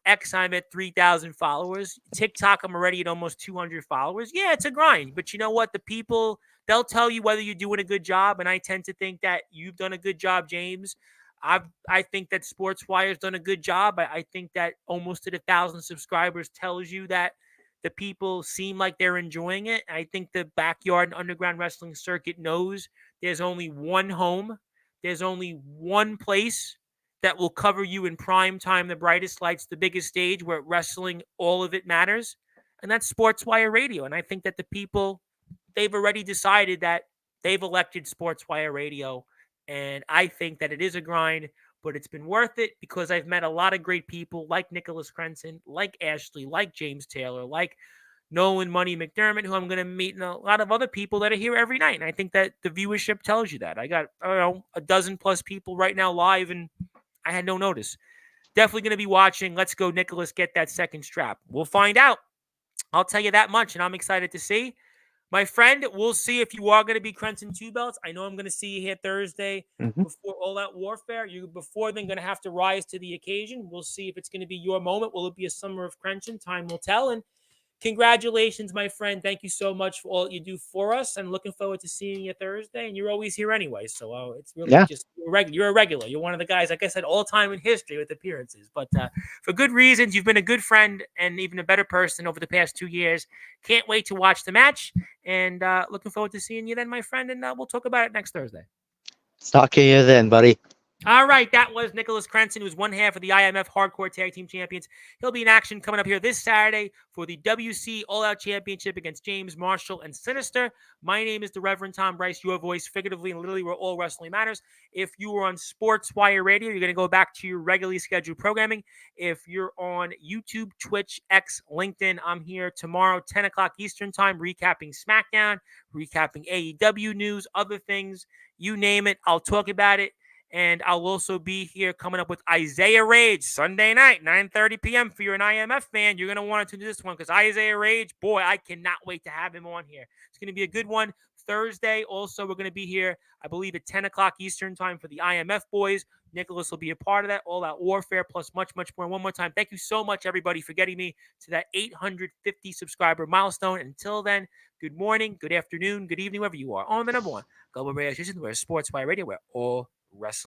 X, I'm at 3,000 followers. TikTok, I'm already at almost 200 followers. Yeah, it's a grind, but you know what? The people, they'll tell you whether you're doing a good job, and I tend to think that you've done a good job, James. I think that Sportswire's done a good job. I think that almost at 1,000 subscribers tells you that the people seem like they're enjoying it. I think the backyard and underground wrestling circuit knows there's only one home. There's only one place that will cover you in prime time, the brightest lights, the biggest stage where wrestling, all of it matters. And that's Sportswire Radio. And I think that the people, they've already decided that they've elected Sportswire Radio. And I think that it is a grind, but it's been worth it because I've met a lot of great people like Nicholas Crenson, like Ashley, like James Taylor, like Nolan Money McDermott, who I'm going to meet, and a lot of other people that are here every night. And I think that the viewership tells you that. I got, a dozen plus people right now live, and I had no notice. Definitely going to be watching. Let's go, Nicholas, get that second strap. We'll find out. I'll tell you that much, and I'm excited to see. My friend, we'll see if you are going to be Crenson 2 belts. I know I'm going to see you here Thursday before All Out Warfare. You're before then going to have to rise to the occasion. We'll see if it's going to be your moment. Will it be a summer of Crenson? Time will tell. And congratulations, my friend. Thank you so much for all you do for us. And looking forward to seeing you Thursday. And you're always here anyway. So it's really just, you're a regular. You're one of the guys, like I said, all time in history with appearances. But for good reasons, you've been a good friend and even a better person over the past 2 years. Can't wait to watch the match. And looking forward to seeing you then, my friend. And we'll talk about it next Thursday. Talk to you then, buddy. All right, that was Nicholas Crenson, who's one half of the IMF Hardcore Tag Team Champions. He'll be in action coming up here this Saturday for the WC All-Out Championship against James Marshall and Sinister. My name is the Reverend Tom Bryce, your voice, figuratively and literally, where all wrestling matters. If you are on Sportswire Radio, you're going to go back to your regularly scheduled programming. If you're on YouTube, Twitch, X, LinkedIn, I'm here tomorrow, 10 o'clock Eastern Time, recapping SmackDown, recapping AEW news, other things. You name it, I'll talk about it. And I'll also be here coming up with Isaiah Rage Sunday night, 9:30 p.m. If you're an IMF fan, you're going to want to tune to this one because Isaiah Rage, boy, I cannot wait to have him on here. It's going to be a good one. Thursday, also, we're going to be here, I believe, at 10 o'clock Eastern time for the IMF boys. Nicholas will be a part of that, all that warfare, plus much, much more. One more time, thank you so much, everybody, for getting me to that 850 subscriber milestone. Until then, good morning, good afternoon, good evening, wherever you are. On the number one Global Radio Station, where Sportswire Radio, where all wrestling